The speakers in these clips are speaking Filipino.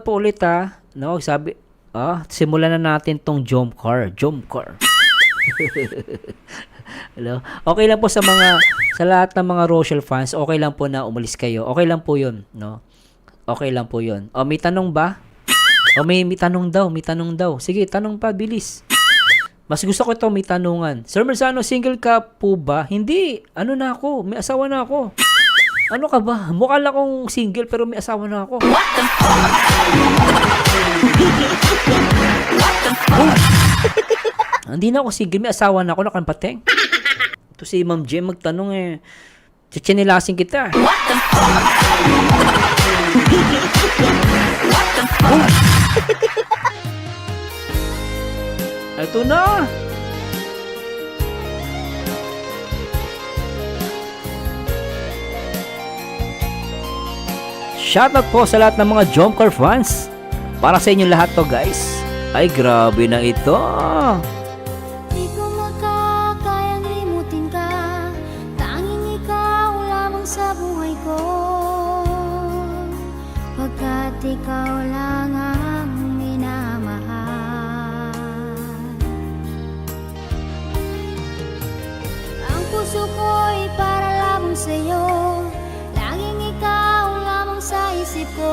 po ulit no, sabi, simulan na natin tong jump car. Hello? Okay lang po sa lahat ng mga Rochelle fans, okay lang po na umalis kayo. Okay lang po yun, no? Okay lang po yun. May tanong ba? May tanong daw. Sige, tanong pa, bilis. Mas gusto ko ito, may tanungan. Sir Merzano, single ka po ba? Hindi, ano na ako, may asawa na ako. Ano ka ba? Mukha lang akong single pero may asawa na ako. What the fuck? Hindi na ako single, may asawa na ako, nakampateng. Ito si Ma'am Jem magtanong chichinilasin kita. What the fuck? What the fuck? Ito na. Shoutout po sa lahat ng mga jump car fans. Para sa inyo lahat to, guys. Ay, grabe na ito. Di ko makakayang limutin ka. Tanging ikaw lamang sa buhay ko. Pagkat ikaw lang ang minamahal. Ang puso ko'y para lamang sa'yo. Laging ikaw lamang sa isip ko.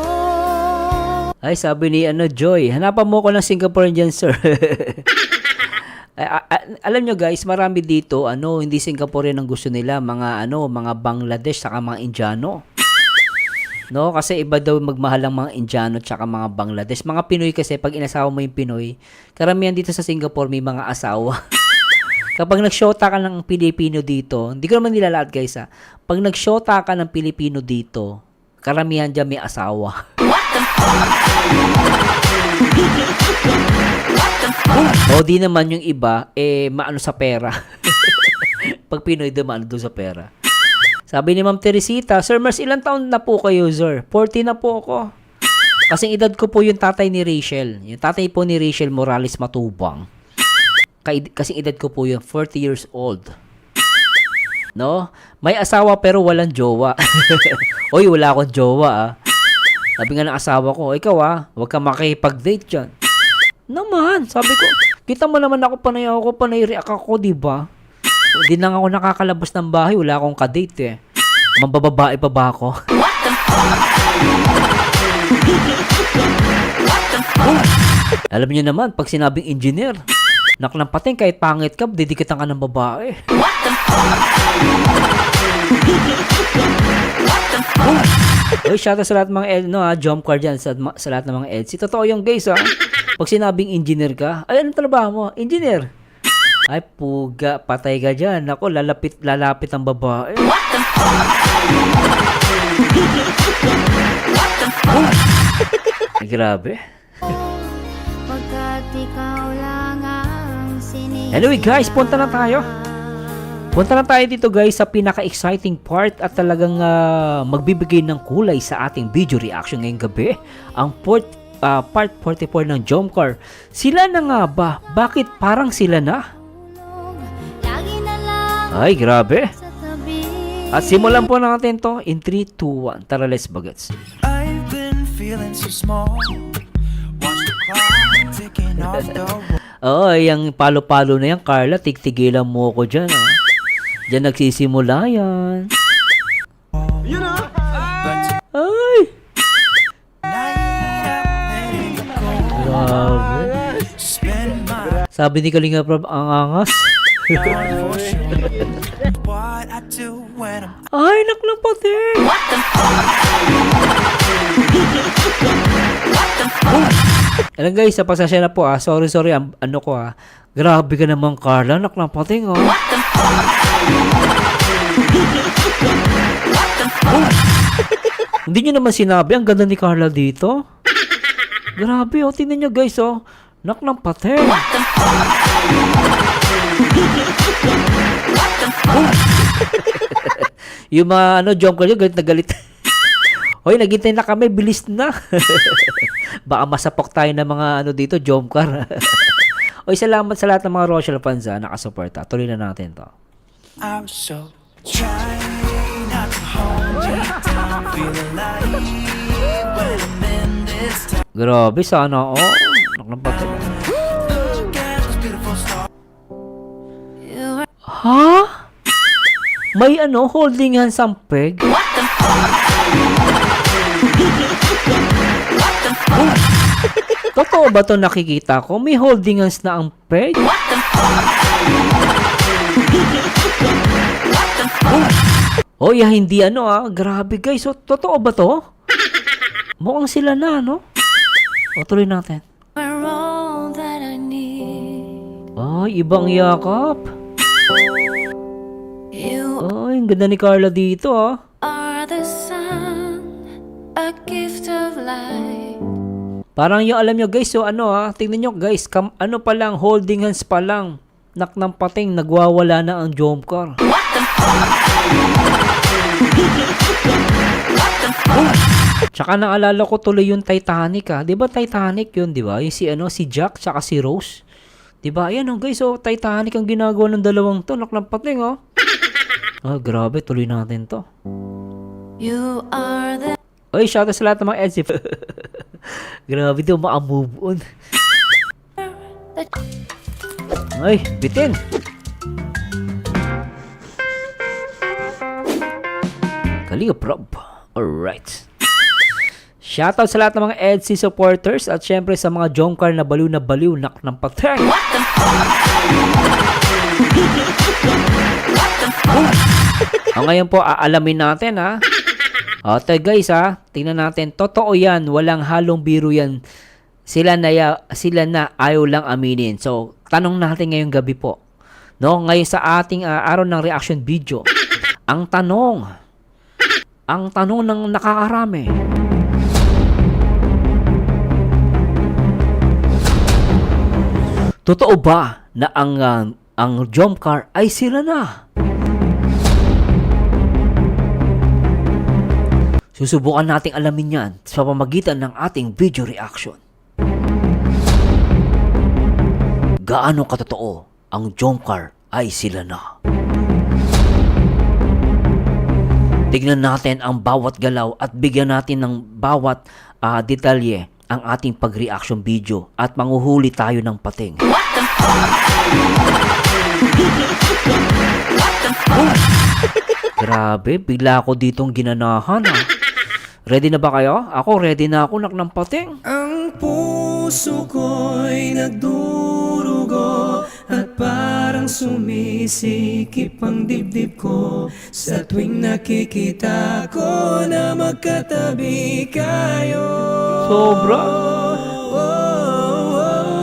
Ay, sabi ni Joy, hanapan mo ko ng Singaporean dyan, sir. Alam nyo guys, marami dito, hindi Singaporean ang gusto nila, mga Bangladesh, saka mga Indiano. No, kasi iba daw magmahal ang mga Indiano tsaka mga Bangladesh. Mga Pinoy kasi, pag inasawa mo yung Pinoy, karamihan dito sa Singapore may mga asawa. Kapag nagshota ka ng Pilipino dito, hindi ko naman nila lahat guys pag nagshota ka ng Pilipino dito, karamihan dyan may asawa. What the fuck? O di naman yung iba, maano sa pera. Pag Pinoy naman, doon sa pera. Sabi ni Ma'am Teresita, Sir Mars, ilang taon na po kayo, sir? 40 na po ako. Kasing edad ko po yung tatay ni Rachel. Yung tatay po ni Rachel Morales Matubang. Kasing edad ko po yung 40 years old. No? May asawa pero walang jowa. Oy, wala akong jowa Sabi nga ng asawa ko, ikaw huwag ka makipag-date dyan. Naman, sabi ko, kita mo naman ako panay-react ako, diba? Hindi lang ako nakakalabas ng bahay, wala akong ka-date Mambababae pa ba ako? What the fuck? What the fuck? Alam niyo naman, pag sinabing engineer, naklampating kahit pangit ka, didikitan ka ng babae. What the fuck? What the fuck? Oy, shoutout sa lahat ng mga jump car dyan, sa lahat ng mga EDC. Totoo yung guys Pag sinabing engineer ka, ay anong trabaho mo? Engineer. Ay puga, patay ka dyan. Ako, lalapit ang babae. What the fuck? What the fuck? Ay, grabe. Pagkat ikaw lang ang sinisip. Anyway guys, punta na tayo dito guys sa pinaka-exciting part at talagang magbibigay ng kulay sa ating video reaction ngayong gabi. Ang part 44 ng Jump Car. Sila na nga ba? Bakit parang sila na? Lagi na lang Ay, grabe. sa tabi. At simulan po natin to in 3, 2, 1. Tara, let's bagets. I've been feeling so small. Watch the clock ticking off the wall. Yung palo-palo na yan, Carla, tigtigilan mo ko dyan. Diyan nagsisimula yan. You know, but Ay! tonight I'm letting you go. Grabe. Spend my Sabi ni Kalinga Prab, ang angas. time for sure. What I do when I'm Ay, naklapati. What the fuck? What the fuck? Alam guys, sa pasasya na po sorry, grabe ka naman Carla, naklapati What the fuck? What the fuck? Hindi nyo naman sinabi, ang ganda ni Carla dito. Grabe tingnan nyo guys naklampati. What the fuck? What the fuck? Yung mga jump car galit na galit. Hoy, naghintay na kami, bilis na. Baka masapok tayo ng mga dito, jump car. Oy, salamat sa lahat ng mga Rochelle fans nakasuporta. Tuloy na natin to. I was so trying not to hold you down, feel alive when I'm in this this time. Grabe, sana. Oh, nakapatay. Look at those beautiful stars. You were Ha? May ano, holding hands ang peg? Totoo ba to nakikita ko? May holding hands na ang peg? Oh, yeah, hindi ano Grabe guys. So, totoo ba to? Mukhang sila na, no? O, tuloy natin. all that I need. Ay, ibang yakap. You Ay, ang ganda ni Carla dito, are the sun, a gift of light. Parang yung alam nyo guys, so tingnan nyo guys, ano pa lang, holding hands pa lang. Nak ng pating, nagwawala na ang jump car. Tsaka naalala ko tuloy yung Titanic Di ba Titanic yun, di ba? Yung si Jack, tsaka si Rose. Di ba? Ayan guys, Titanic ang ginagawa ng dalawang to. Nak ng pating, grabe, tuloy natin to. You are the Oy, shoutout sa lahat ng mga EDSI. Grabe daw, maka-move on. Ay, bitin. Kalinga prob. Alright. Shoutout sa lahat ng mga EDSI supporters at syempre sa mga Jomcar na baliw, nak ng pateng. Ngayon po, aalamin natin Ito guys tingnan natin, totoo yan, walang halong biro yan. Sila na ayaw lang aminin. So, tanong natin ngayong gabi po. No, ngayon sa ating araw ng reaction video. Ang tanong ng nakakarami. Totoo ba na ang Jomcar ay sila na? Susubukan nating alamin yan sa pamamagitan ng ating video reaction. Gaano katotoo ang Jomcar ay sila na? Tignan natin ang bawat galaw at bigyan natin ng bawat detalye ang ating pag-reaction video at manguhuli tayo ng pating. Grabe, bigla ako ditong ginanahan Ready na ba kayo? Ako, ready na ako, nak ng pating. Ang puso ko'y nagdurugo at parang sumisikip ang dibdib ko sa tuwing nakikita ko na magkatabi kayo. Sobra.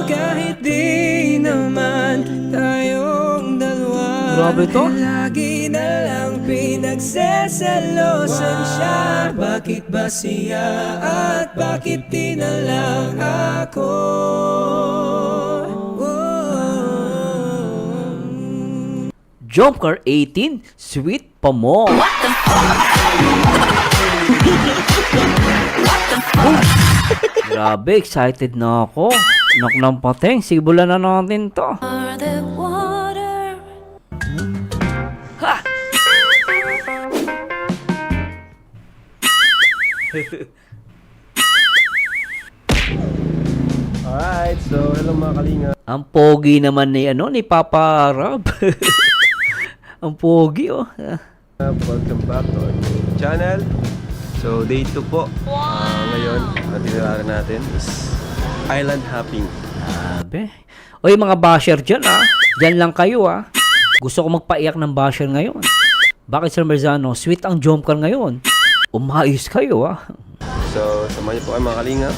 Kahit di naman tayong dalawa, Grabe to. lagi na lang pinagsasalosan siya. Bakit ba siya at bakit di na lang ako? Jomcar 18, sweet pa mo. Grabe, excited na ako. Nak ng pating, sibulan na natin to. are the water. Ha! Alright, so hello mga kalinga. Ang pogi naman ni Papa Rob. Ang pogi Welcome back to our channel. So day 2 po. Ngayon, ang tiniraran natin is island hopping. Grabe. Oy mga basher dyan Dyan lang kayo Gusto ko magpaiyak ng basher ngayon. Bakit Sir Marzano? Sweet ang Jomcar ngayon. Umayos kayo So samahan niyo po kayo mga kalinga.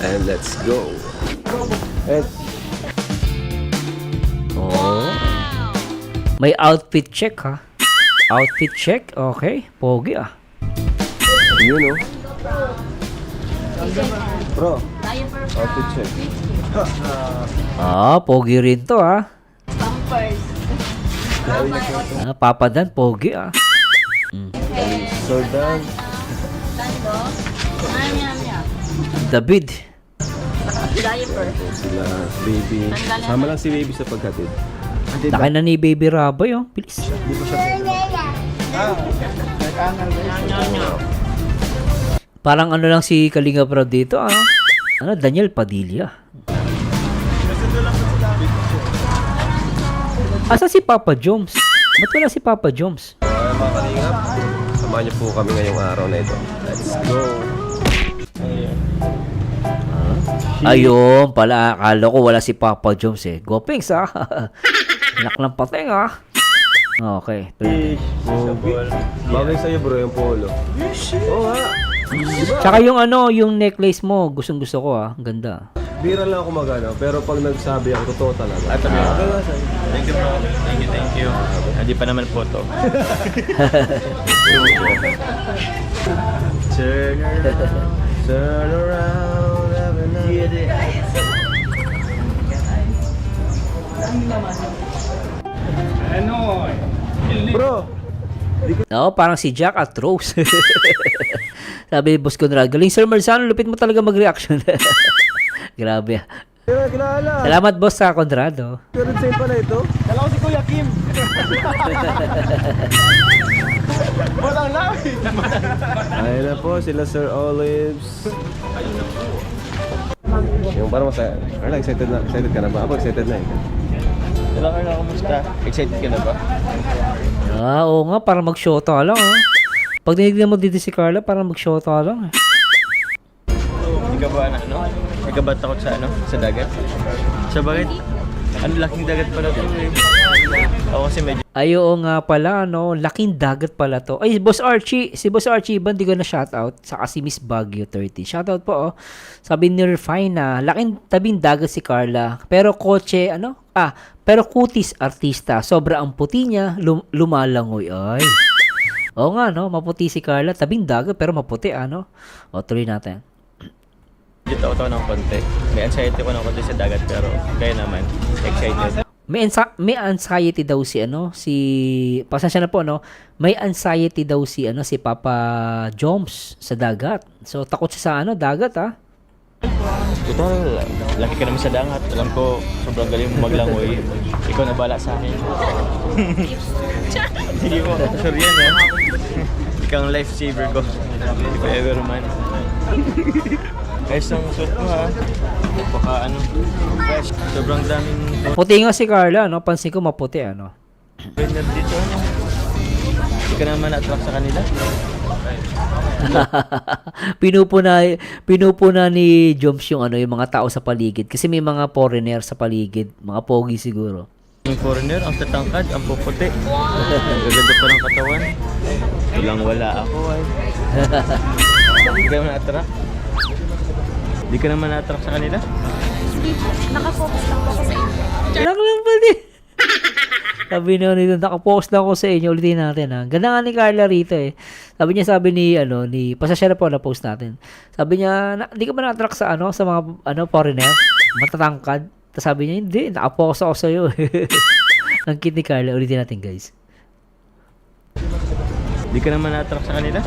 And let's go. And Oh. May outfit check Outfit check. Okay. Pogi yun Bro, outfit check. Pogi rin to Papa Dan, pogi Sword down. David. Sila baby. Sama lang si baby sa paghatid. Laki na ni Baby Raboy Bilis. Parang ano lang si Kalinga Prab dito, ano? Ano, Daniel Padilla. Asa si Papa Joms? Ba't wala si Papa Joms? Mga kalingap, samahan niyo po kami ngayong araw na ito. Let's go! Ayun pala, akala ko wala si Papa Joms eh. Go Pinks ah. Anak ng pateng ah. Okay. Bagay sa'yo bro yung polo. Oo nga. Tsaka yung ano, yung necklace mo, gustong gusto ko ah. Ang ganda. Bira lang ako magano, pero pag nagsabi ako, totoo talaga. At thank you bro. Thank you. Hindi pa naman photo. Turn around every night. Bro, Oo, parang si Jack at Rose. Sabi ni Boss Conrad, galing Sir Marzano, lupit mo talaga mag-reaction. Grabe. kilala. Salamat boss sa Conrado. Pero same pala ito. Kala ko si Kuya Kim. Ayun na po, sila Sir Olives. Yung parang masaya. Carla, excited ka na ba? Ako excited na eh. Hello Carla, kumusta? Excited ka na ba? Ah, oo nga, para mag-shota lang ah. Pag dinignan mo dito si Carla, para mag-shota lang eh. Hindi ka ba Hindi ka ba takot sa sa dagat? Sa bakit? Ang laking dagat pala to eh. Ako kasi medyo Ay, oo nga pala, no? Laking dagat pala to. Ay, Boss Archie. Si Boss Archie, ba, hindi ko na shoutout. Saka si Miss Baguio 30. Shoutout po, oh. Sabi ni Refine na, laking tabing dagat si Carla. Pero kotse, pero kutis artista. Sobra ang puti niya, lumalangoy. Ay. Oo nga, no? Maputi si Carla. Tabing dagat, pero maputi, ano? O, tuloy natin. takot ako ng konti. May anxiety ko ng konti sa dagat pero kaya naman excited. May anxiety daw pasensya na po, no? May anxiety daw si Papa Joms sa dagat. So takot siya sa dagat, ah. Total, laki ka naman sa dagat. Alam ko, sobrang galing mo maglangoy. Ikaw na bala sa akin. Hindi mo, sure yan, ha? Ikaw ang lifesaver ko. If I ever man. Ayos ang suit mo, ha? Baka fresh. Sobrang daming Puti nga si Carla, no? Pansin ko maputi, ano? winner dito, ano? Hindi ka naman na-attract sa kanila. Pinupuna ni Joms yung mga tao sa paligid kasi may mga foreigner sa paligid, mga pogi siguro. Yung foreigner, ang tatangkad, ang puputi. Ang gaganda pa ng katawan. Walang wala ako, ay. Hindi ka naman na-attract. Hindi ka naman na-attract sa kanila. Nakafocus lang po ako sa inyo. Lang ba din? Sabi niya nito, nakapost lang ako sa inyo, ulitin natin ha. Ganda nga ni Carla rito eh. Sabi ni pasasya na po na post natin. Sabi niya, hindi ka ba na-attract sa sa mga foreigner? Matatangkad. Tapos sabi niya, hindi, nakapost ako sa iyo. Ang cute ni Carla, ulitin natin guys. Hindi ka naman na-attract sa kanila.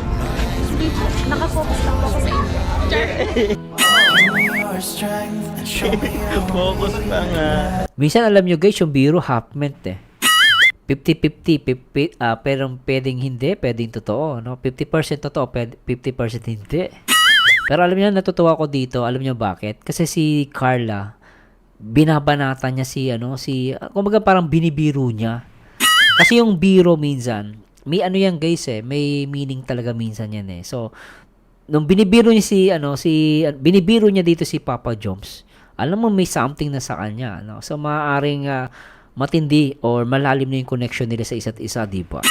Nakafocus lang po ako sa inyo. Your strength and show me Focus pa nga. Minsan alam nyo guys, yung biro half meant eh. 50-50, pero pwedeng hindi, pwedeng totoo, no? 50% totoo, 50% hindi. Pero alam niyo, natutuwa ko dito, alam niyo bakit? Kasi si Carla, binabanatan niya kumbaga parang binibiro niya. Kasi yung biro minsan, may yan guys eh, may meaning talaga minsan yan eh. So, nung binibiro niya binibiro niya dito si Papa Joms, alam mo may something na sa kanya, no? So, maaaring matindi or malalim na yung connection nila sa isa't isa, di ba?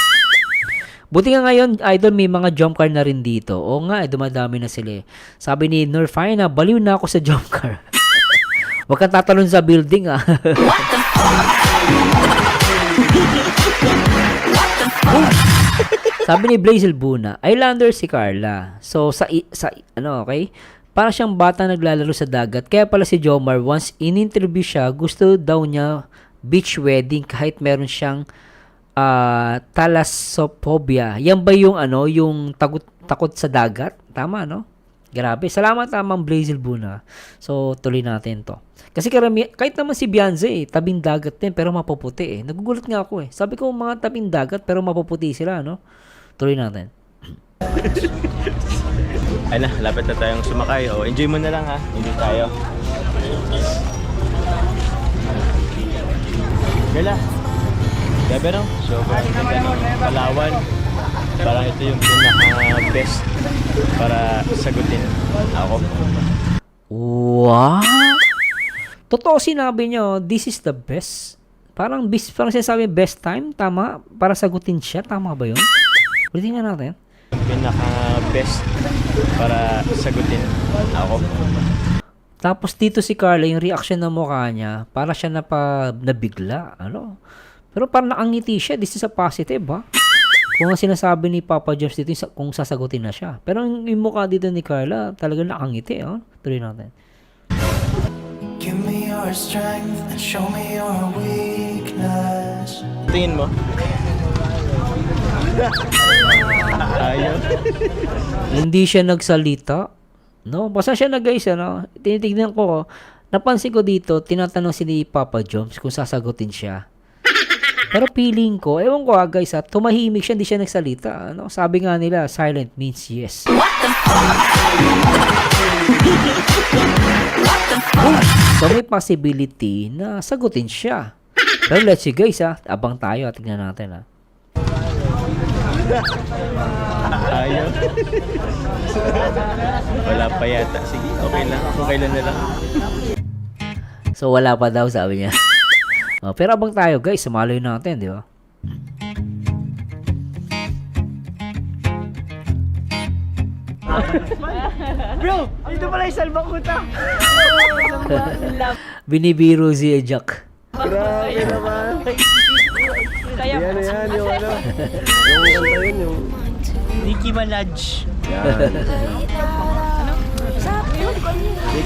Buti nga ngayon, idol, may mga jump car na rin dito. Oo nga, dumadami na sila eh. Sabi ni Norfina, baliw na ako sa jump car. Huwag kang tatalon sa building, ah. Sabi ni Blazel Buna, Islander si Carla. So, okay? Para siyang bata naglalaro sa dagat. Kaya pala si Jomar, once in-interview siya, gusto daw niya beach wedding kahit meron siyang thalassophobia. Yan ba yung yung takot sa dagat? Tama, no? Grabe. Salamat Ma'am Blazel Buna. So, tuloy natin to. Kasi kahit naman si Beyonce, tabing dagat din, pero mapuputi eh. Nagugulat nga ako eh. Sabi ko, mga tabing dagat, pero mapuputi sila, no? Tuloy natin. Ay na, lapit na tayong sumakay. O, enjoy mo na lang ha. Enjoy tayo. Gala. Gabi no? So, ganda ng Palawan. Parang ito yung pinaka-best para sagutin ako. Wow! Totoo sinabi nyo, this is the best. Parang sinasabi best time, tama? Para sagutin siya, tama ba yun? Ulitin nga natin. Pinaka-best para sagutin ako. Tapos dito si Carla, yung reaction ng mukha niya, para siya nabigla. Ano? Pero parang nakangiti siya, this is a positive ha? Kung ang sinasabi ni Papa James dito, kung sasagutin na siya. Pero yung mukha dito ni Carla, talagang nakangiti. Oh? Tuloy natin. Give me your strength and show me your weakness. Tingin mo? Ayaw. Hindi siya nagsalita. No? Basta siya na guys, ano? Tinitignan ko, napansin ko dito, tinatanong si Papa Jones kung sasagutin siya. Pero feeling ko, ewan ko guys tumahimik siya, hindi siya nagsalita. Ano? Sabi nga nila, silent means yes. So may possibility na sagutin siya. Pero let's see guys abang tayo at tignan natin Ayaw. Wala pa yata. Sige, okay lang. Kung kailan na lang. So wala pa daw sabi niya. Pero abang tayo guys, sumaloy natin, di ba? Bro, ito pala yung salbang kuta. Binibiro si Jack. Grabe naman. Yan, yung ano. Yung kanta yun, yung... Nicki Minaj. Yan.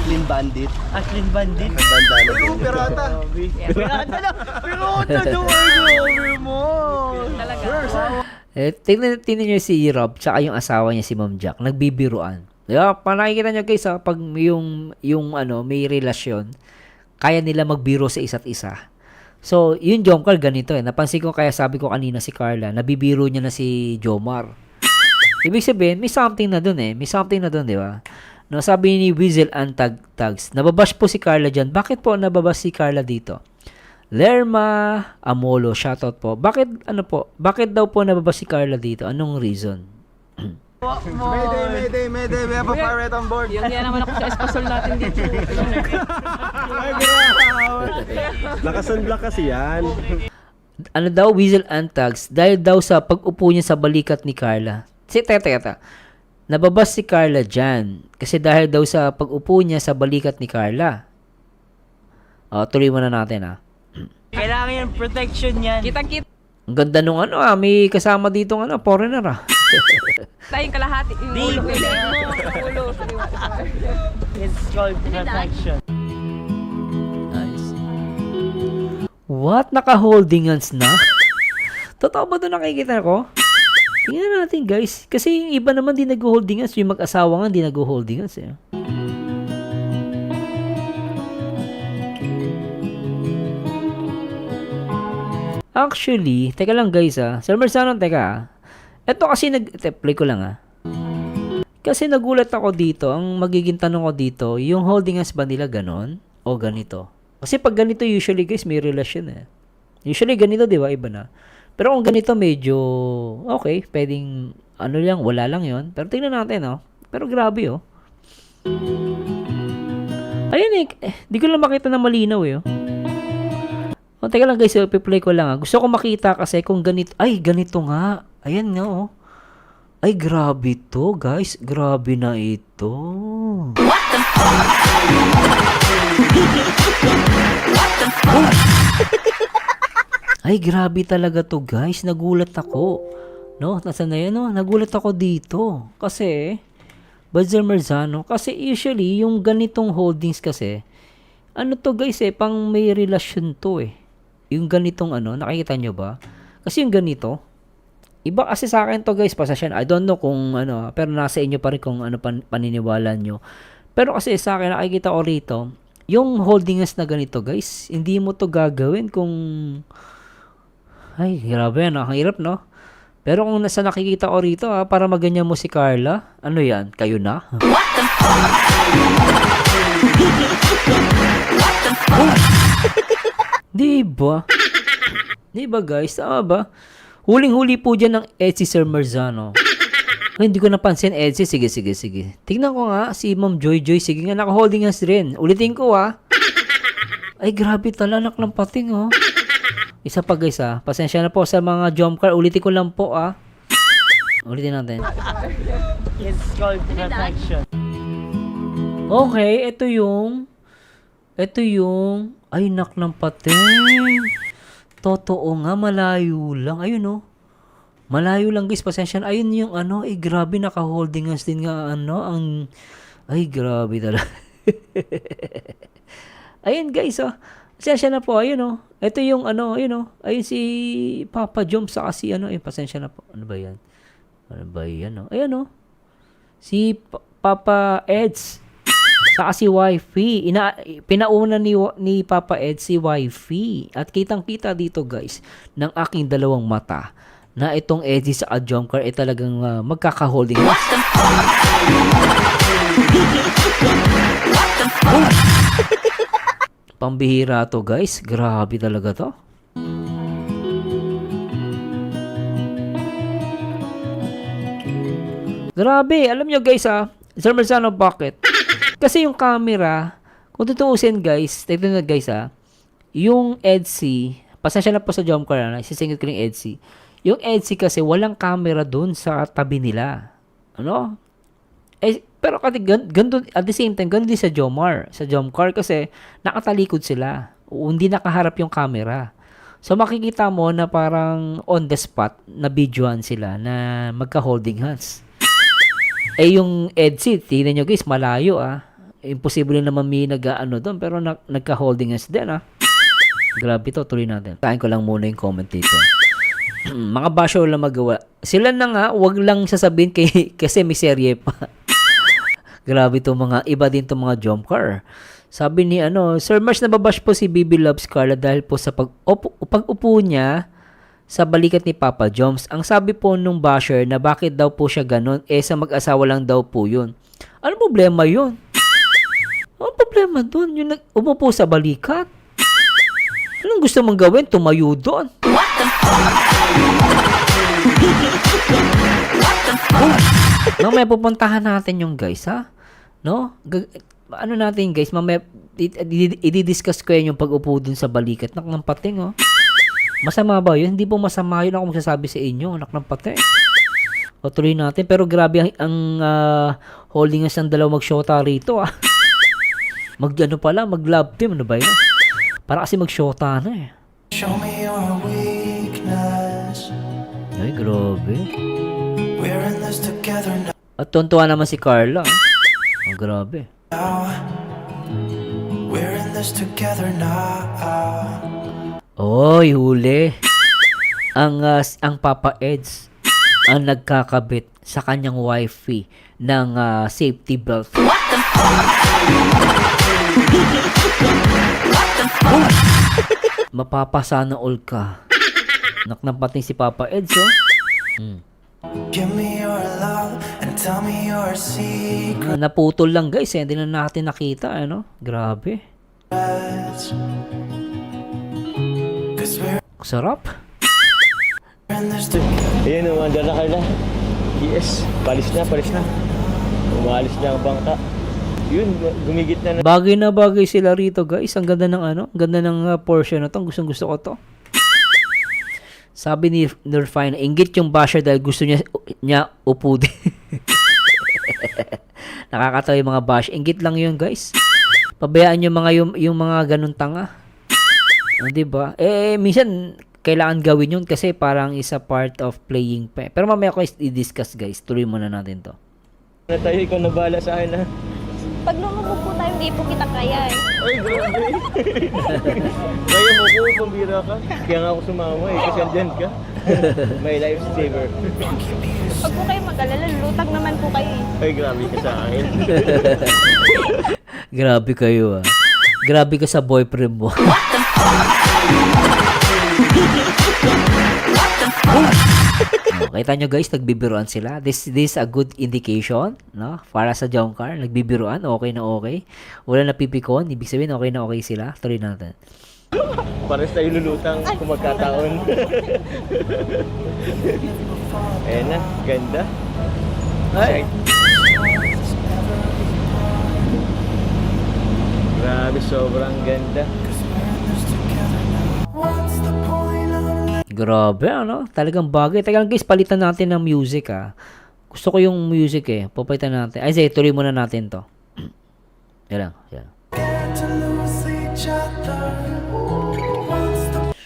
Clean Bandit. Clean Bandit. Banda na din. Pirata lang. Pirata daw. Ay, mo. Tingnan niyo si Rob tsaka yung asawa niya si Ma'am Jack, nagbibiruan. Diba? Nakikita niyo guys pag yung may relasyon, kaya nila magbiro sa isa't isa. So, yung Jomcar ganito Napansin ko kaya sabi ko kanina si Carla, nabibiro niya na si Jomar. Ibig sabihin, may something na dun May something na dun, di ba? No, sabi ni Weasel Tags, nababash po si Carla dyan. Bakit po nababash si Carla dito? Lerma Amolo, shoutout po. Bakit daw po nababash si Carla dito? Anong reason? Mayday, we have a pirate on board. Kaya naman ako sa espasol natin dito. Nakasunblock kasi yan. Ano daw, Weasel Tags, dahil daw sa pag-upo niya sa balikat ni Carla. Teka. Nababas si Carla dyan. Kasi dahil daw sa pag-upo niya sa balikat ni Carla. Tuloy muna natin Kailangan yung protection yan. Kitang-kita Ang ganda nung may kasama dito foreigner Tayong kalahati. Yung ulo. Yung ulo. It's called protection. Nice. What? Naka-holding hands na? Totoo ba ito nakikita ko? Tingnan natin guys. Kasi yung iba naman di nag-holding hands. Yung mag-asawa nga di nag-holding hands Actually, teka lang guys Sir Merzano, teka Ito kasi play ko lang Kasi nagulat ako dito. Ang magiging tanong ko dito, yung holding hands ba nila ganon? O ganito? Kasi pag ganito usually guys, may relasyon Usually ganito, di ba? Iba na. Pero kung ganito medyo, okay, pwedeng, wala lang yon. Pero tingnan natin, Pero grabe, Ayun di ko lang makita na malinaw, teka lang guys, ipi-play ko lang, Gusto ko makita kasi kung ganito, ay, ganito nga. Ayan nga, Ay, grabe to, guys. Grabe na ito. What the fuck? Ay, grabe talaga to, guys. Nagulat ako. No, nasaan na yan, Nagulat ako dito. Kasi, Sir Merzano, kasi usually, yung ganitong holdings kasi, to guys pang may relasyon to Yung ganitong nakikita nyo ba? Kasi yung ganito, iba kasi sa akin to guys, pasasyan. I don't know kung pero nasa inyo pa rin kung paniniwala nyo. Pero kasi sa akin, nakikita ko rito, yung holding hands na ganito guys, hindi mo to gagawin kung, ay, grabe ang hirap Pero kung nasa nakikita ko rito para maganyan mo si Carla, ano yan? Kayo na? Diba? Diba guys? Tama ba? Huling-huli po dyan ng Etsy Sir Marzano. Ay, hindi ko napansin Etsy. Sige. Tingnan ko nga si Ma'am Joy. Sige nga, naka-holding hands rin. Ulitin ko Ay, grabe tala, anak ng pating Isa pa guys Pasensya na po sa mga jump car. Ulitin ko lang po Ulitin natin. It's called perfection. Okay, ito yung ay nak ng pating. Totoo nga, malayo lang. Ayun malayo lang guys, pasensya na. Ayun yung grabe, naka-holding hands din nga ang ay grabe talaga. Ayun guys pasensya na po, ayun ito yung ayun si Papa Jom sa kasi pasensya na po. Ano ba yan ayun si Papa Eds sa si Wifey. Pinauna ni Papa Eds si Wifey. At kitang-kita dito guys ng aking dalawang mata na itong Eddie sa jump car ay talagang magkaka-holding hands. Pambihira to guys. Grabe talaga to. Grabe. Alam nyo guys Sir Marzano, bakit? Kasi yung camera, kung tutuusin guys, tignan na guys yung Etsy, pasensya na po sa jump car isisingit ko yung Etsy. Yung Etsy kasi walang camera dun sa tabi nila. Pero ganun, at the same time, ganun din sa Jomar. Sa jump car kasi nakatalikod sila. Hindi nakaharap yung camera. So makikita mo na parang on the spot na videoan sila na magka-holding hands. Yung Etsy, tingnan nyo guys, malayo Imposible naman may doon, pero nagka-holding hands din Grabe to, tuloy natin. Tain ko lang muna yung comment dito. Mga basyo lang magawa. Sila na nga, wag lang sasabihin kasi may serye pa. Grabe to mga, iba din to mga jump car. Sabi ni Sir Mars, nababash po si Bibi Loves Carla dahil po sa pag-upo niya sa balikat ni Papa Joms. Ang sabi po nung basher na bakit daw po siya ganon, sa mag-asawa lang daw po yun. Ano problema yun? Ano problema dun? Yung umupo sa balikat? Anong gusto mong gawin? Tumayo doon. Mamaya pupuntahan natin yung guys ano natin guys, mamaya i-discuss ko yung pag-upo dun sa balikat. Nak ng pating Masama ba yun? Hindi po masama yun ako magsasabi sa inyo. Anak ng pate. O tuloy natin. Pero grabe ang holding hands ng dalawang mag-shota rito mag-love team. Ano ba yun? Para kasi mag-shota na Show me your weakness. Ay, grabe. We're in this together At tuntua naman si Carla. Oh, grabe. now. We're in this together now. Oy, huli. Ang Papa Eds ang nagkakabit sa kanyang wifey ng safety belt. Mapapasana all ka. Naknapating si Papa Eds Give me your love and tell me your secrets. Naputol lang guys hindi na natin nakita Grabe. 'Cause we're Sarap. in this together. Ayan, umandar na Carla. Yes, palis na. Umalis na ang bangka. Yun, gumigit na. Bagay na bagay sila rito guys. Ang ganda ng ang ganda ng portion na to. Gustong gusto ko to. Sabi ni Nerfine, inggit yung basher dahil gusto niya upo din. Nakakatawa yung mga bash. Inggit lang yun guys. Pabayaan yung mga ganun tanga. Diba? Minsan kailangan gawin yun kasi parang isa part of playing pa. Pero mamaya ko i-discuss guys. Tuloy muna natin to. Na tayo, ikaw na bahala sa akin Pag lumubog po tayo, hindi po kita kaya Ay, grabe. Kaya mo po, pambira ka. Kaya nga ako sumama kasi andyan ka. My lifesaver. Pag po kayo mag-alala, lutang naman po kayo Ay, grabe ka sa akin. Grabe kayo Grabe ka sa boyfriend mo. Kita nyo guys, nagbibiruan sila. This is a good indication, no? Para sa jump car, nagbibiruan, okay na okay. Wala na pipikon, ibig sabihin okay na okay sila. Tuloy natin. Pares tayo lulutang kung magkataon. Ayan na, ganda. Ay. Grabe, sobrang ganda. Grabe, ano? Talagang bagay. Talagang guys, palitan natin ng music, ah. Gusto ko yung music, eh. Papalitan natin. Ay, sige, tuloy muna natin to. Yan lang, yan.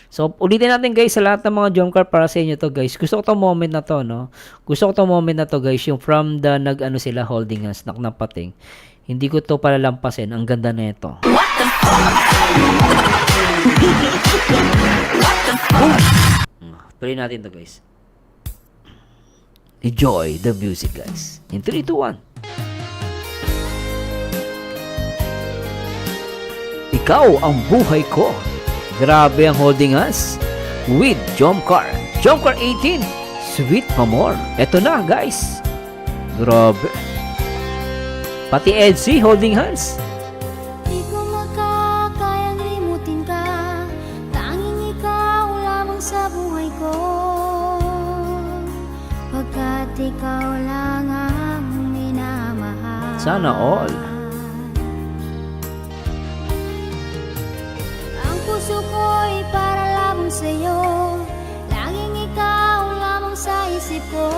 So, ulitin natin guys sa lahat ng mga jump car para sa inyo to guys. Gusto ko tong moment na to, no? Gusto ko tong moment na to guys, yung from the nag-ano sila holding hands, naknapating. Hindi ko to palalampasin. Ang ganda na ito. Play natin to guys. Enjoy the music guys. In 3, 2, 1. Ikaw ang buhay ko. Grabe ang holding hands with jump car. Jump car 18. Sweet pa more. Eto na guys. Grabe. Pati Edsy holding hands. Di ko makakayang limutin ka, tanging ikaw lamang sa buhay ko. Pagkat ikaw lang ang minamahal. Sana all. Ang puso ko'y para lamang sa'yo, laging ikaw lamang sa isip ko.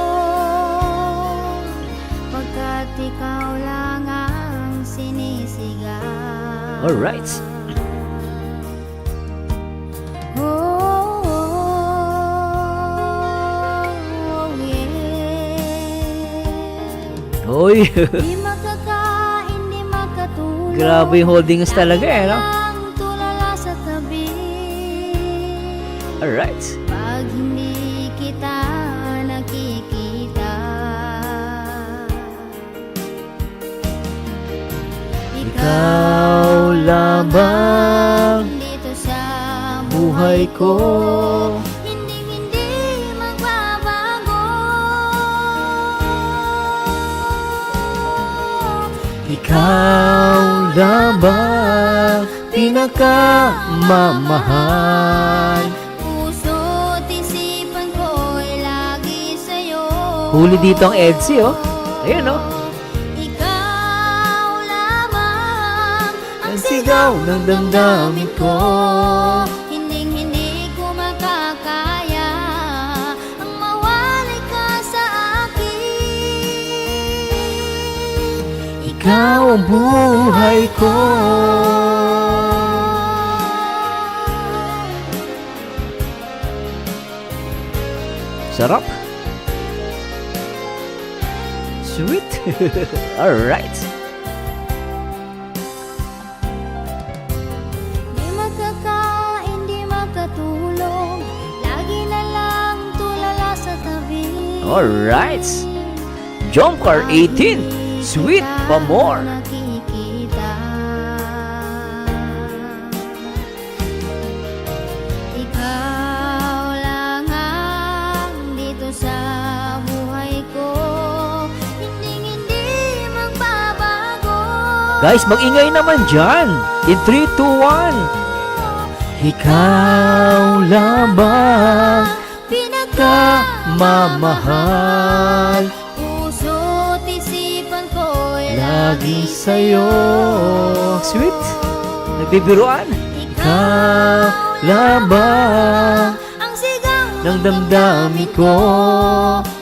Pagkat ikaw lang ang sinisigaw. Alright. Oh, yeah. Hoy. Di makakain, di makatulog. Grabe yung holding hands talaga eh, no? Ang tulala sa tabi. Alright. Pag hindi kita nakikita, Ikaw lamang dito sa buhay ko. Hindi magbabago. Ikaw lamang pinakamamahal. Puso't isipan ko'y lagi sa'yo. Huli dito ang Edsy, oh. Ayun, oh. Ikaw lamang ang Sigaw ng damdamin ko. Hindi ko makakaya ang mawali ka sa akin. Ikaw ang buhay ko. Sarap. Sweet. Alright. Di makakain, di makatulog, lagi na lang tulala sa tabi. Alright. Jump car 18. Sweet pa more. Nakikita. Ikaw lang ang dito sa buhay ko. Hindi magbabago. Guys, mag-ingay naman dyan. In 3, 2, 1. Ikaw lamang pinakamamahal. Puso't isipan ko'y Lagi sa'yo. Sweet. Nagbibiruan. Ikaw lamang ang sigaw ng damdamin ko.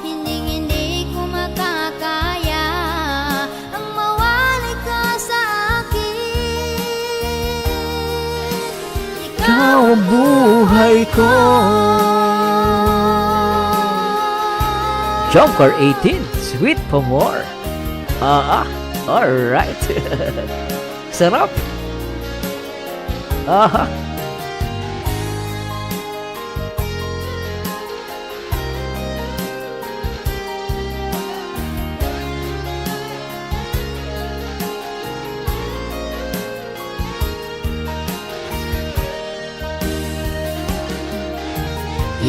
Hindi ko makakaya ang mawali ka sa akin. Ikaw ang buhay ko. Jump car 18. Sweet pa more. Alright. Sarap.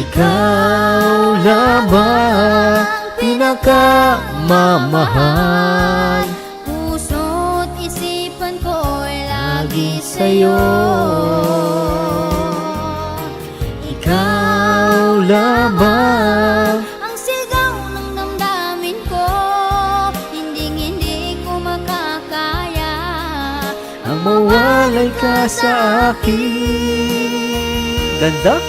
Ikaw lamang pinakamamahal. Puso't isipan ko'y lagi sa'yo. Ikaw lamang. Ang sigaw ng damdamin ko, hindi ko makakaya. Ang mawalay ka sa akin. Ganda?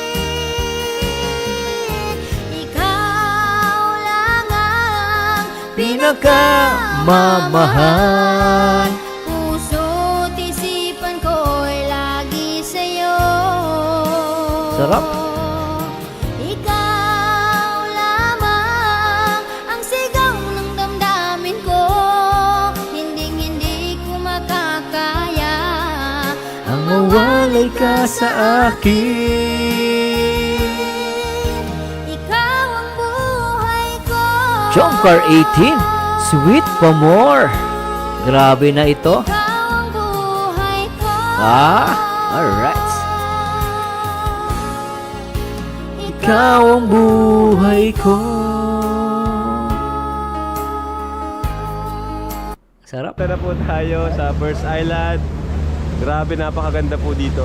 Ikaw lang ang Pinakamamahal. puso't isipan ko'y lagi sa'yo. Sarap. Ikaw lamang ang sigaw ng damdamin ko, hindi ko makakaya. Ang mawalay ka sa akin. Ikaw ang buhay ko. Jumper 18, Sweet pa more. Grabe na ito. Ikaw ang buhay ko. Alright. Ikaw ang buhay ko. Sarap. Punta na po tayo sa First Island. Grabe, napakaganda po dito.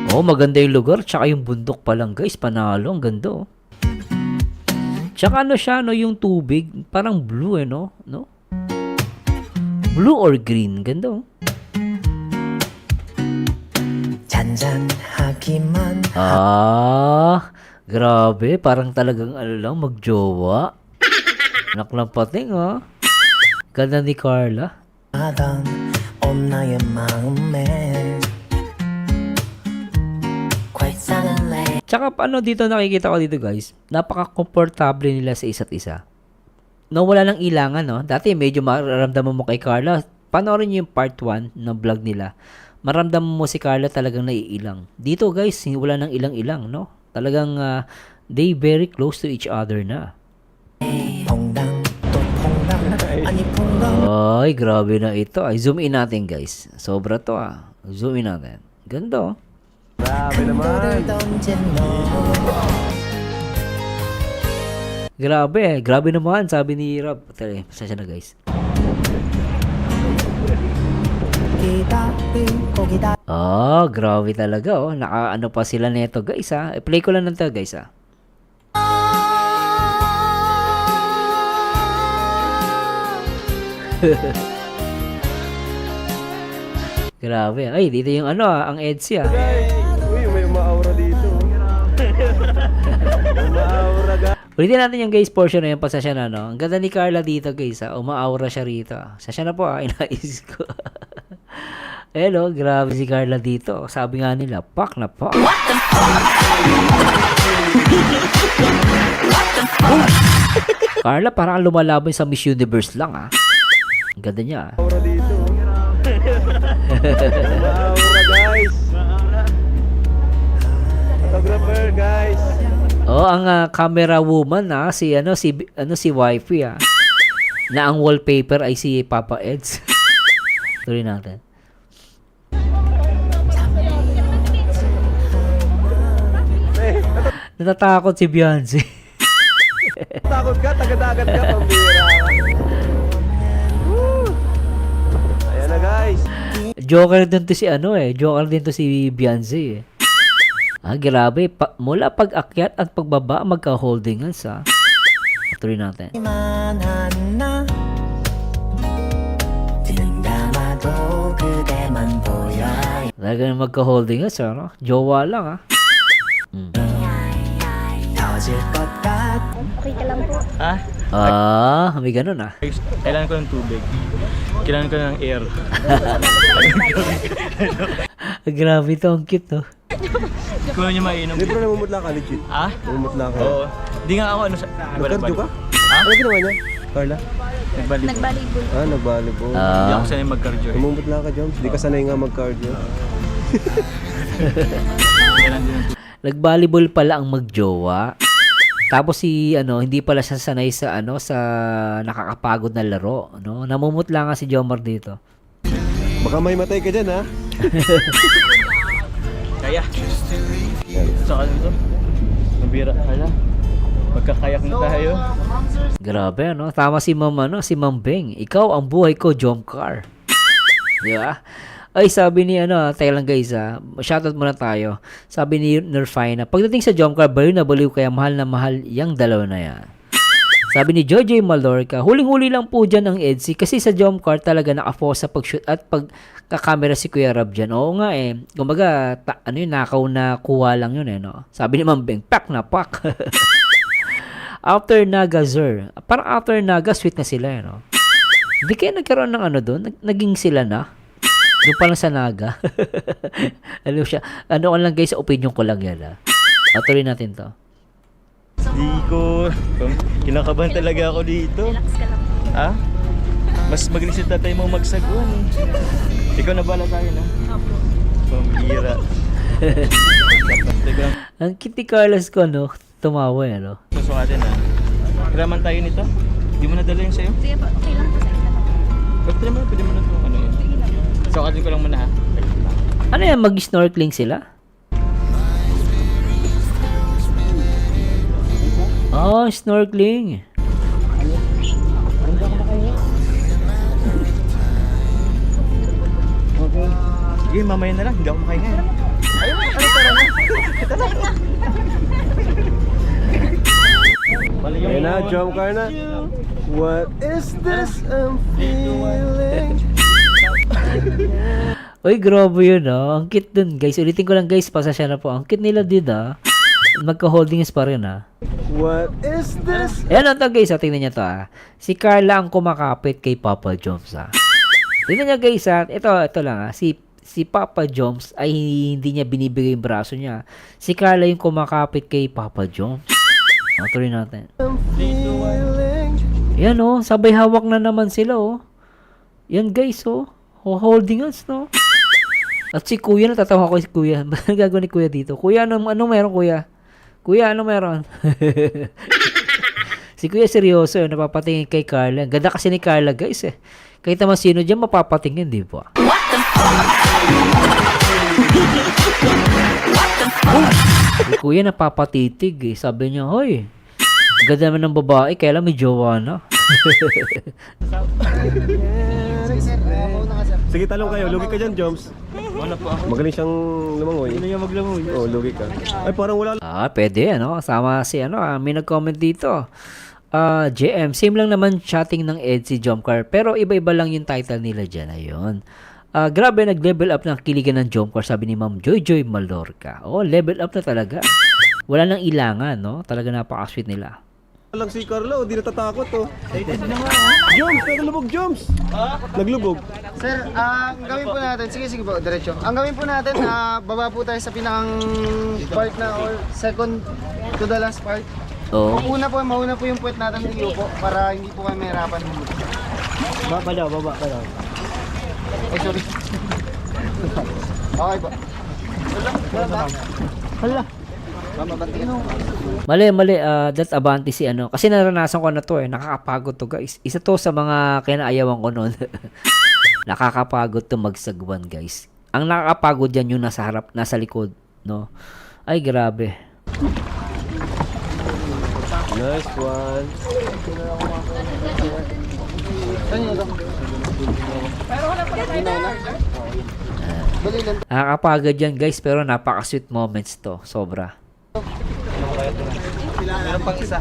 Oh, maganda yung lugar. Tsaka yung bundok pa lang, guys. Panalo. Ang ganda, oh. Tsaka ano siya, no? Yung tubig. Parang blue, no? Blue or green. Ganda, oh. 잔잔하기만 Grabe. Parang talagang ano lang, magjowa. Naklampating, oh. Ganda ni Carla. 하던 온 나의 마음에 Quite suddenly Tsaka ano dito nakikita ko dito, guys, napaka-komportable nila sa isa't isa. No, wala nang ilangan, no? Dati medyo mararamdaman mo kay Carla. Panoorin niyo yung part 1 ng vlog nila. Maramdaman mo si Carla talagang naiilang. Dito, guys, wala nang ilang-ilang, no? Talagang they very close to each other na. 퐁당 또 퐁당 아니 퐁당 Ay, grabe na ito. Ay, zoom in natin, guys. Sobra to, Zoom in natin. Ganda, oh. Grabe naman. 너를 던진 너 Grabe, grabe naman, sabi ni Rob. Tara, pasensya na, guys. 기다리고 기다 Grabe talaga, oh. Naka-ano pa sila neto, guys, I-play ko lang ng to, guys, Grabe. Ay, dito yung ano, ang EDSI, Uy, may umaura dito. Umaura, guys. Ulitin natin yung guys portion na yung pasasya na, no? Ang ganda ni Carla dito, guys, Umaaura siya rito. Sasya na po, inais ko. Hello, grabe si Carla dito. Sabi nga nila, pak na pak. Carla, parang lumalaban sa Miss Universe lang, Ang ganda niya, Umaura dito. Umaura, guys. Photographer, guys. Oh, ang camera woman, si wifey, na ang wallpaper ay si Papa Eds. Tuloy natin. Natatakot si Beyonce. Takot ka, tagadagat ka, pambira. Woo! Ayan na, guys. Joker din to si Joker din to si Beyonce, grabe. Mula pag-akyat at pagbaba, magka-holding hands, Tuloy natin. 하나 눈 감아도 그대만 보여 Talagang magka-holding hands, no? Jowa lang, 터질 것 같아 May ganun, Kailangan ko ng tubig. Kailangan ko ng air. Grabe to, ang cute, no? Hindi ko na niya mainom. Hindi, pero namumutla ka, legit. Namumutla ka. Oo. Hindi nga ako Nagkardyo ka? Ano ginawa niya, Carla? Nagbalibol. Nagbalibol. Hindi ako sanay mag-cardio. Namumutla ka, Joms. Hindi ka sanay nga mag-cardio. Kailangan din ng tubig. Nag-volleyball pala ang magjowa. Tapos hindi pala siya sanay sa sa nakakapagod na laro, no? Namumutla nga si Jomar dito. Baka may matay ka dyan, ha? Kahit Saya. Saka nito. Nabira pala. Magkakayak na tayo. Grabe, ano? Tama si Ma'am, si Ma'am Beng. Ikaw ang buhay ko, jump car. Di ba? Ay, sabi ni, tayo lang guys, shoutout muna tayo. Sabi ni Nerfina, pagdating sa jump car, baliw na baliw kaya mahal na mahal yung dalawa na yan. Sabi ni Jojo Malorca, huling-huli lang po dyan ang EDSI kasi sa jump car talaga naka-focus sa pag-shoot at pagkakamera si Kuya Rab dyan. Oo nga eh. Kumbaga, nakaw na kuha lang yun eh, no? Sabi ni Ma'am Beng, pak na pak. After Naga, sir. Parang after Naga, sweet na sila, eh, no? Hindi kaya nagkaroon ng doon? Naging sila na? Doon pa lang sa Naga. Ano siya? Ano lang guys, opinion ko lang yan, Atuloy natin to. Di ko. Kinakabahan talaga ako dito. Relax ka lang. Ha? Mas magaling si tatay mo magsagwan eh. Ikaw na bala tayo na. Opo. Pambira. Teka lang. Ang kitty Carlos ko, no? Tumawa, no? Susukatin ha. Kiraman tayo nito. Hindi mo nadala yung sa'yo? Sige po, okay lang po sa inyo. Pwede mo na ito. Ano yun? Sukatin ko lang muna ha. Ano yan? Mag-snorkeling sila? Oh, snorkeling. Sige, mamaya na lang. Hindi ako makahinga. Ayun, tara na. Ayun na, jump car na. What is this I'm feeling? Uy, grabe yun, Ang cute dun, guys. Ulitin ko lang, guys. Pasasya na po. Ang cute nila din, Magka-holdings pa rin, What is this? Ayan to, guys. Tingnan niyo to, Si Carla ang kumakapit kay Papa Joms, Tingnan niyo, guys, Ito lang, Si Papa Joms ay hindi niya binibigay yung braso niya. Si Carla yung kumakapit kay Papa Joms. Tuloy natin. I'm feeling. Yan, sabay hawak na naman sila, Yan, guys, holding hands, no? At si Kuya, natatawa ko si Kuya. Ano gagawin ni Kuya dito? Kuya, ano meron, Kuya? Kuya, ano meron? Si Kuya seryoso, napapatingin kay Carla. Ganda kasi ni Carla, guys, Kahit naman sino dyan, mapapatingin, di ba? Si Kuya napapatitig, Sabi niya, hoy, ganda naman ng babae, kaya lang may jowa na. Sige, talong kayo. Lugi ka dyan, Joms. Wala po ako. Magaling siyang lumangoy. Hindi niya maglangoy. Oo, lugi ka. Ay, parang wala. Pwede, Sama si, may nag-comment dito. JM, same lang naman chatting ng Ed si Jomcar, pero iba-iba lang yung title nila dyan. Ayun. Grabe, nag-level up ng kiligan ng Jomcar, sabi ni Ma'am Joy Malorca. Level up na talaga. Wala nang ilangan, Talaga napaka-sweet nila. Lang si Carlo, di natatakot, Joms, naglubog, Joms. Naglubog. Sir, ang gawin po natin, sige po, diretso. Ang gawin po natin, baba po tayo sa pinakang part na or second to the last part. Oo. Mauna po yung puwet natin ng iyo po para hindi po kayo mahirapan. Baba daw. Ay, sorry. Okay po. Hala. Mali, that Avanti si kasi naranasan ko na to nakakapagod to guys. Isa to sa mga kinaayawan ko noon. Nakakapagod to magsagwan guys. Ang nakakapagod yan yung nasa harap, nasa likod, Ay, grabe. Nice one. Nakakapagod yan guys, pero napaka-sweet moments to. Sobra. Meron pang isa.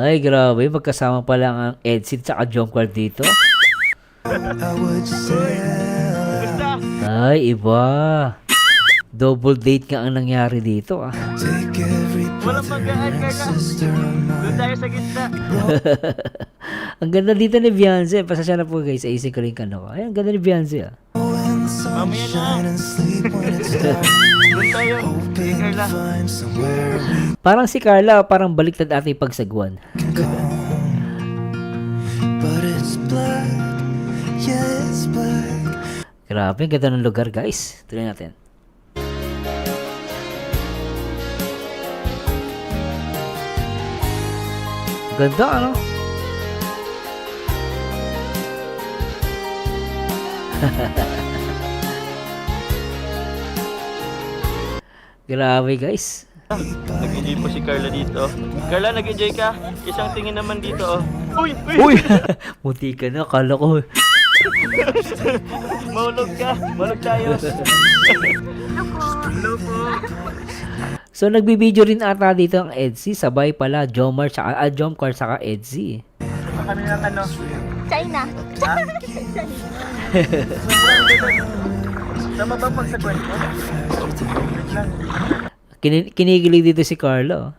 Ay, grabe. Magkasama pa lang ang Edsid sa Jomcar dito. I would say Ay, iba. Double date nga ang nangyari dito, take every breath and sister of mine. Tayo sa gitna. Ang ganda dito ni Beyonce. Pasasya na po guys. Ayusin ko rin Ay, ang ganda ni Beyonce, When the sun shine and sleep when it's dark. Hoping to find somewhere we Parang si Carla, parang baliktad ating pagsagwan. can come. But it's black, yeah, it's black. Grabe, ang ganda ng lugar guys. Tuloy natin. Ganda, Grabe guys. Nag-enjoy po si Carla dito. Carla, nag-enjoy ka? Isang tingin naman dito, oh. Uy! Uy! Munti ka na, akala ko. Mahulog ka. Mahulog tayo. So nagbibideo rin ata dito ang Edsy. Sabay pala, Jomar, Jomcar, saka Edsy. Kami ng ano? China. Tama ba pag sa kwento? Kinikilig dito si Carlo.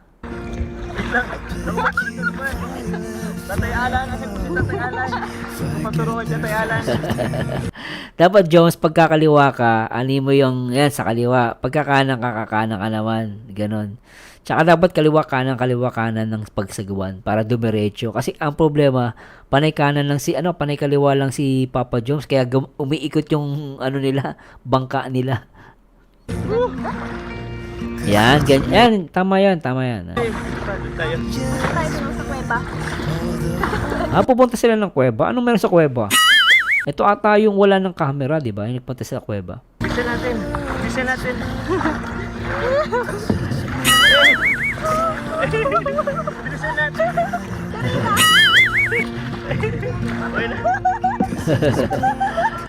Tatay Alan, Tatay Alan. Maturuan niya Tatay Alan. Dapat Jones, pagkakaliwa ka, ani mo yung, yan, sa kaliwa. Pagkakanan ka, kakanan ka naman. Ganon. Tsaka dapat kaliwa kanan ng pagsagawan para dumiretso. Kasi ang problema, panay kaliwa lang si Papa Jones. Kaya umiikot yung, nila, bangka nila. Yan, ganyan. Tama yan. Tayo. Tayo lang sa kuweba. Pupunta sila ng kuweba. Anong meron sa kuweba? Ito ata yung wala ng camera, di ba? Yung nagpunta sila sa kuweba. Bisa natin. Bisa natin. Bisa natin.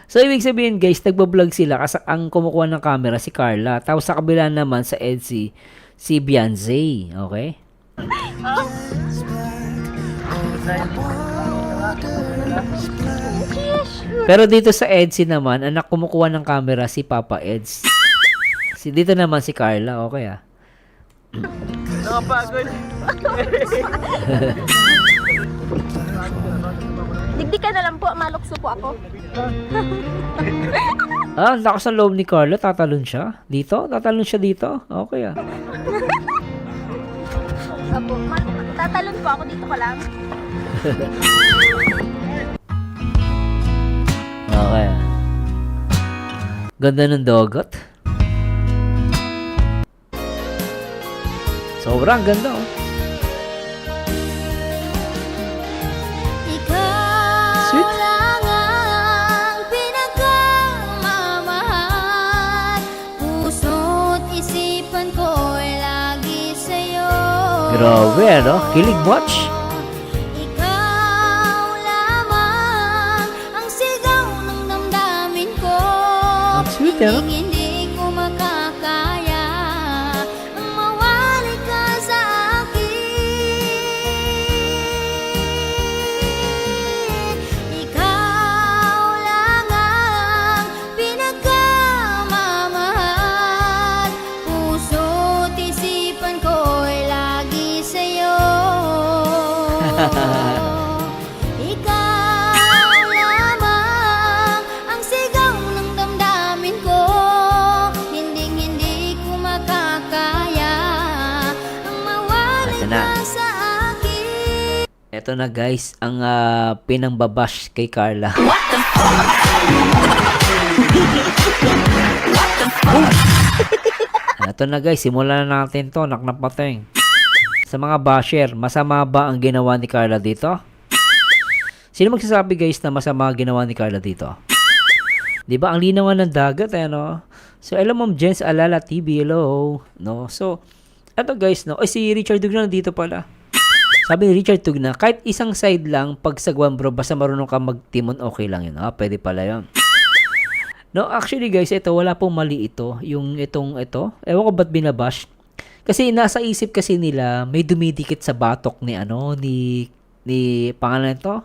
So, ibig sabihin guys, nagbablog sila kasi ang kumukuha ng camera si Carla. Tapos sa kabila naman sa Edsy, si Beyonce. Okay? Pero dito sa Edsy naman, anak kumukuha ng camera si Papa Eds. Dito naman si Carla. Okay ah. Nakapagod. Digdi ka na lang po, malukso po ako. Lakas ng loob ni Carla. Tatalon siya. Dito? Tatalon siya dito? Okay ah. Opo, tatalon po ako dito ka lang. Okay ah. Ganda ng dogot. Sobrang ganda oh. Ikaw Sweet. lang ang pinagmamahal. Puso't isipan ko'y lagi sa'yo. Grabe ano? Kilig much. Ikaw lamang ang sigaw ng damdamin ko. Ang sweet ano? Hindi ko makakaya ang mawali ka sa akin. Ikaw lang ang pinagmamahal. Puso't isipan ko'y lagi sa'yo. Ikaw lamang ang sigaw ng damdamin ko. Hindi ko makakaya ang mawali Ito na. ka sa akin. Ito na guys, ang pinangbabash kay Carla. Ito na guys, simulan na natin to, naknapating. Sa mga basher, masama ba ang ginawa ni Carla dito? Sino magsasabi guys na masama ang ginawa ni Carla dito? Di ba ang linawan ng dagat no? So hello Ma'am Jens Alala TV, hello. No? So eto guys no, si Richard Tugna dito pala. Sabi ni Richard Tugna, kahit isang side lang pagsagwan bro, basta marunong ka magtimon, okay lang yun. Pwede pala yun. No, actually guys, ito wala pong mali ito. Yung ito. Ewan ko ba't binabash. Kasi nasa isip kasi nila may dumidikit sa batok ni ni pangalan nito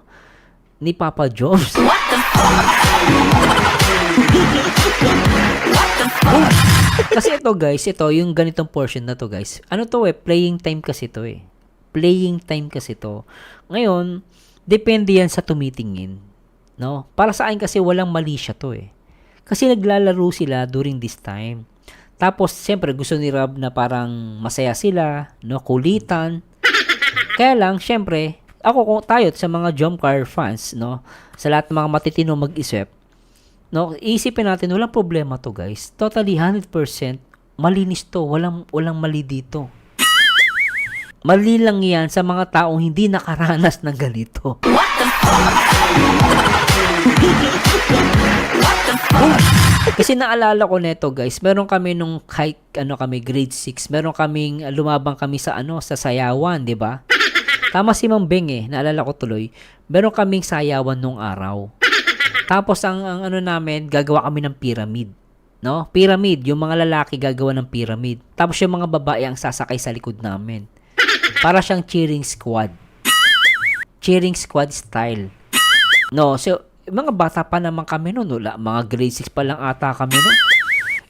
ni Papa Jones. Kasi ito guys, ito yung ganitong portion na to guys. Ano to playing time kasi to Playing time kasi to. Ngayon, depende yan sa tumitingin, no? Para sa akin kasi walang mali siya to Kasi naglalaro sila during this time. Tapos, siyempre, gusto ni Rob na parang masaya sila, no? Kulitan. Kaya lang, siyempre, tayo sa mga Jomcar fans, no? Sa lahat ng mga matitino mag-isip, no? Iisipin natin, walang problema to guys. Totally 100% malinis to. Walang mali dito. Mali lang yan sa mga taong hindi nakaranas ng ganito. Kasi naalala ko neto guys, meron kami nung kahit ano kami grade 6, meron kaming lumabang kami sa ano sa sayawan, 'di ba? Tama si Ma'am Beng eh, naalala ko tuloy. Meron kaming sayawan nung araw. Tapos ang ano namin, gagawa kami ng pyramid. No? Pyramid, yung mga lalaki gagawa ng pyramid. Tapos yung mga babae ang sasakay sa likod namin. Para siyang cheering squad. Cheering squad style. No, so mga bata pa naman kami noon, wala, mga grade 6 pa lang ata kami noon.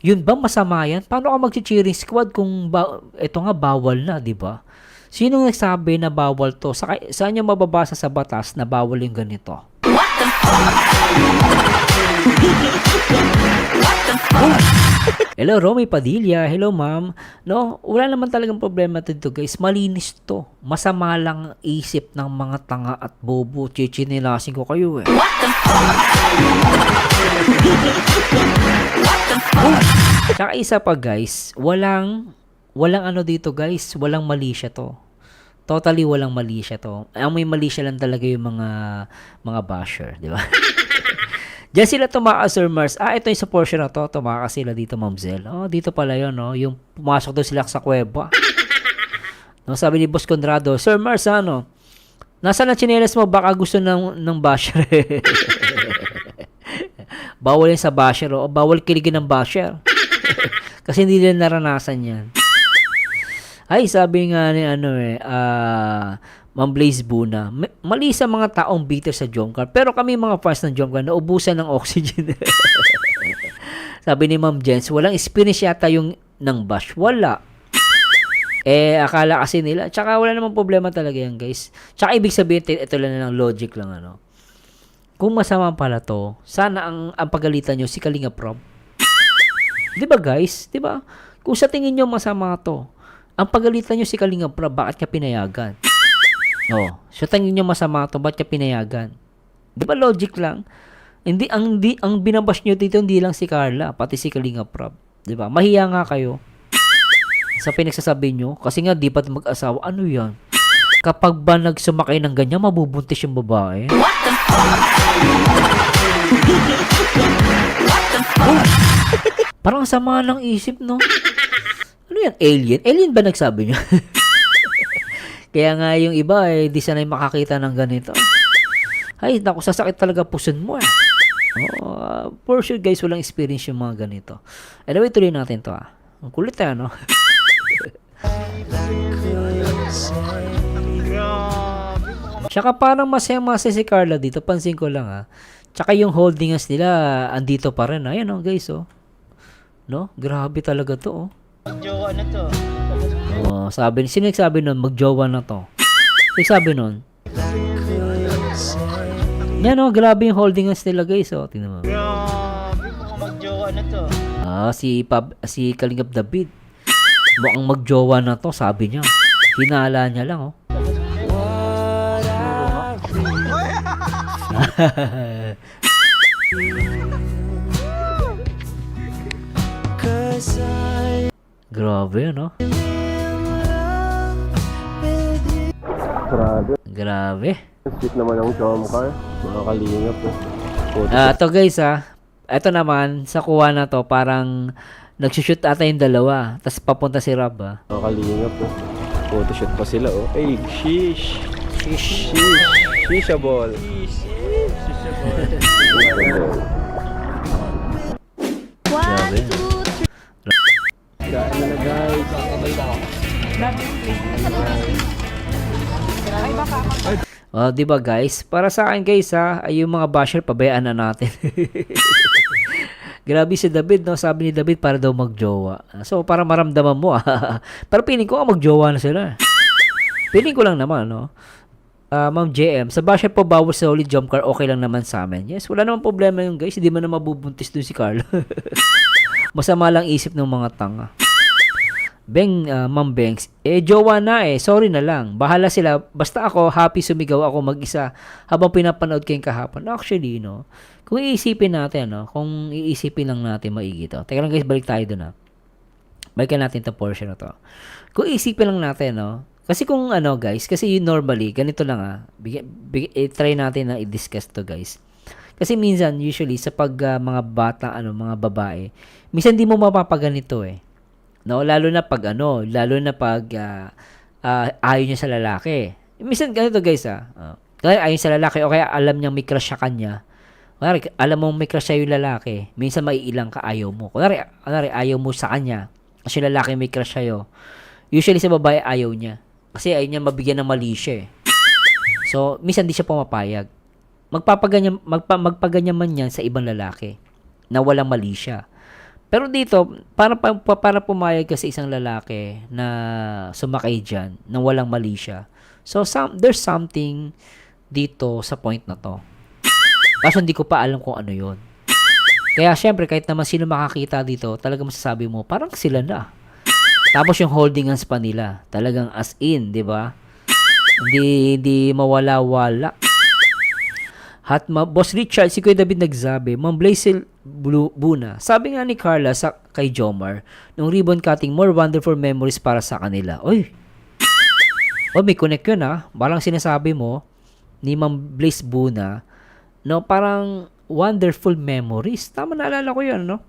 Yun ba masama yan? Paano ka mag-cheering squad kung ito nga bawal na, 'di ba? Sino nagsabi na bawal to? Saan nyo mababasa sa batas na bawal yung ganito? Hello, Romy Padilla. Hello, ma'am. No, wala naman talagang problema dito, guys. Malinis to. Masama lang isip ng mga tanga at bobo. Chichinilasin ko kayo eh. Tsaka isa pa, guys. Walang ano dito, guys. Walang mali siya to. Totally walang mali siya to. Ang may mali siya lang talaga yung mga basher, di ba? Diyan sila tumakas, Sir Mars. Ito yung sa portion na to. Tumakas sila dito, Ma'am Zel. Dito pala yun, no? Yung pumasok doon sila sa kuweba. No, sabi ni Boss Conrado, Sir Mars, ano? Nasaan ang tsinelas mo? Baka gusto ng basher. Bawal yan sa basher, o bawal kiligin ng basher. Kasi hindi nila naranasan yan. Ay, sabi nga ni Ma'am Blaze Buna, mali sa mga taong bitter sa Jomcar. Pero kami mga fans ng Jomcar, naubusan ng oxygen. Sabi ni Ma'am Jens, walang experience yata yung ng bash. Wala. Akala kasi nila. Tsaka wala namang problema talaga yan, guys. Tsaka ibig sabihin, ito lang ng logic lang, ano. Kung masama pala to, sana ang pagalitan nyo si Kalinga Prob. Di ba, guys? Di ba? Kung sa tingin nyo masama to, ang pagalitan nyo si Kalinga Prob, bakit ka pinayagan? So tingin nyo masama to, bakit ka pinayagan? Di ba logic lang? Ang binabash nyo dito, hindi lang si Carla, pati si Kalinga Prob. Di ba? Mahiya nga kayo sa pinagsasabi nyo, kasi nga di pa mag-asawa. Ano yan? Kapag ba nagsumakay ng ganyan, mabubuntis yung babae? Parang sama ng isip, no? Ano yan? Alien? Alien ba nagsabi nyo? Kaya nga yung iba, di sanay makakita ng ganito. Ay, naku, sasakit talaga puson mo eh. For sure guys, walang experience yung mga ganito. Anyway, tuloy natin to ah. Ang kulit eh, no? Tsaka parang masaya-masaya si Carla dito. Pansin ko lang ah. Tsaka yung holding hands nila, andito pa rin. Ayan oh, guys oh. No? Grabe talaga to oh. Jowa na to. Sino nagsabi nun? Magjowa na to. Nagsabi nun? Yan oh, grabe yung holding hands nila guys oh. Tingnan mo. Grabe, mukhang magjowa na to. Si Kalingap David. Mukhang magjowa na to, sabi niya. Hinala niya lang oh. Grabe, no? Grabe. Sweet naman ang Jomcar. Mga kalingap po. To guys ito naman, sa kuha na to, parang nagsushoot ata yung dalawa. Tapos papunta si Rob Mga kalingap po. Photoshoot pa sila oh. Ay, sheesh. Sheesh. Shisha ball. Grabe. Di ba guys? Para sa akin guys ay yung mga basher pabayaan na natin. Grabe si David, no? Sabi ni David para daw magjowa. So para maramdaman mo Pero piling ko magjowa na sila. Piling ko lang naman, no? Ma'am JM, sa basher po bawal sa solid jump car, okay lang naman sa amin. Yes, wala namang problema yung guys. Hindi man na mabubuntis dun si Carla. Masama lang isip ng mga tanga. Ma'am Bengs, jowa na sorry na lang. Bahala sila. Basta ako, happy sumigaw ako mag-isa habang pinapanood kayong kahapon. Actually, no, kung iisipin natin, no, kung iisipin lang natin maigi to. Teka lang guys, balik tayo dun Balikan natin itong portion na to. Kung iisipin lang natin, no, kasi kung guys, kasi normally, ganito lang try natin na i-discuss to guys. Kasi minsan, usually, sa mga bata, mga babae, minsan di mo mapapaganito eh. No, lalo na pag ayaw niya sa lalaki. Minsan ganito guys kaya ayaw sa lalaki o kaya alam niyang may crush sa kanya. Kunwari, alam mo may crush sa'yo yung lalaki, minsan maiilang ka, ayaw mo. Kunwari, ayaw mo sa kanya kasi yung lalaki may crush sa'yo. Usually sa babae, ayaw niya. Kasi ayaw niya mabigyan ng mali siya eh. So, minsan di siya pumapayag. Magpaganyan man yan sa ibang lalaki na walang mali siya. Pero dito, para pumayag ka sa isang lalaki na sumakay dyan, na walang mali siya. So, there's something dito sa point na to. Kaso hindi ko pa alam kung ano yon. Kaya syempre, kahit naman sino makakita dito, talagang masasabi mo, parang sila na. Tapos yung holding hands pa nila, talagang as in, di ba? Hindi mawala-wala. Boss Richard, si Kuya David nagsabi, Ma'am Blaisel Buna, sabi nga ni Carla kay Jomar, nung ribbon cutting, more wonderful memories para sa kanila. Oy! May connect yun Parang sinasabi mo, ni Ma'am Blaise Buna, no, parang wonderful memories. Tama, naalala ko yun, no?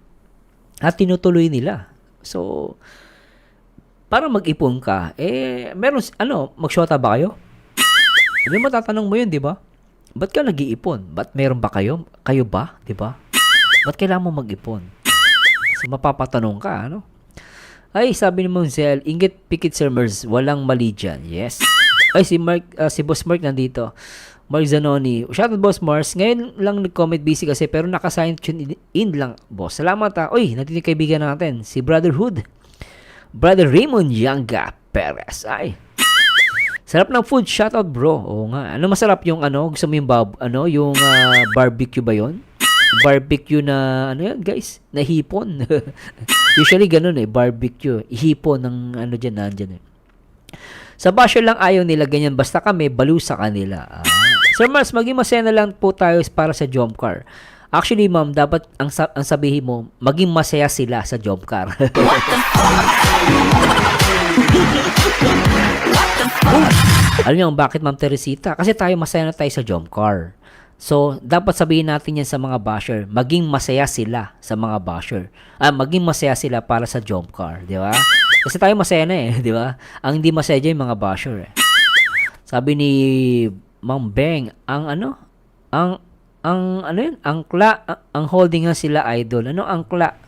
At tinutuloy nila. So, para mag-ipon ka, meron, magsyota ba kayo? Hindi mo tatanong mo yun, di ba? Ba't ka nag-iipon? Ba't meron ba kayo? Kayo ba? Di ba? Ba't kailangan mo mag-ipon? So, mapapatanong ka, ano? Ay, sabi ni Monzel, inggit pikit sermers, walang mali dyan. Yes. Ay, si Boss Mark nandito. Mark Zanoni. Shoutout Boss Mars. Ngayon lang nag-comment busy kasi pero nakasign tune in lang, boss. Salamat Uy, natinig kaibigan natin. Si Brotherhood. Brother Raymond Yanga Perez. Ay. Sarap ng food. Shoutout bro. Oo nga. Ano masarap yung Gusto mo yung yung barbecue ba yon? Barbecue na yan guys? Na hipon. Usually ganun barbecue. Hipon ng dyan nandyan Sa basyo lang ayaw nila ganyan. Basta kami, baliw sa kanila. Sir Mars, maging masaya na lang po tayo para sa jump car. Actually, ma'am, dapat ang sabihin mo, maging masaya sila sa jump car. Alam niyo bakit, Ma'am Teresita? Kasi tayo masaya na tayo sa jump car. So, dapat sabihin natin yan sa mga basher, maging masaya sila sa mga basher. Maging masaya sila para sa jump car, di ba? Kasi tayo masaya na di ba? Ang hindi masaya dyan yung mga basher Sabi ni Ma'am Beng, ang holding nga sila idol. Angkla?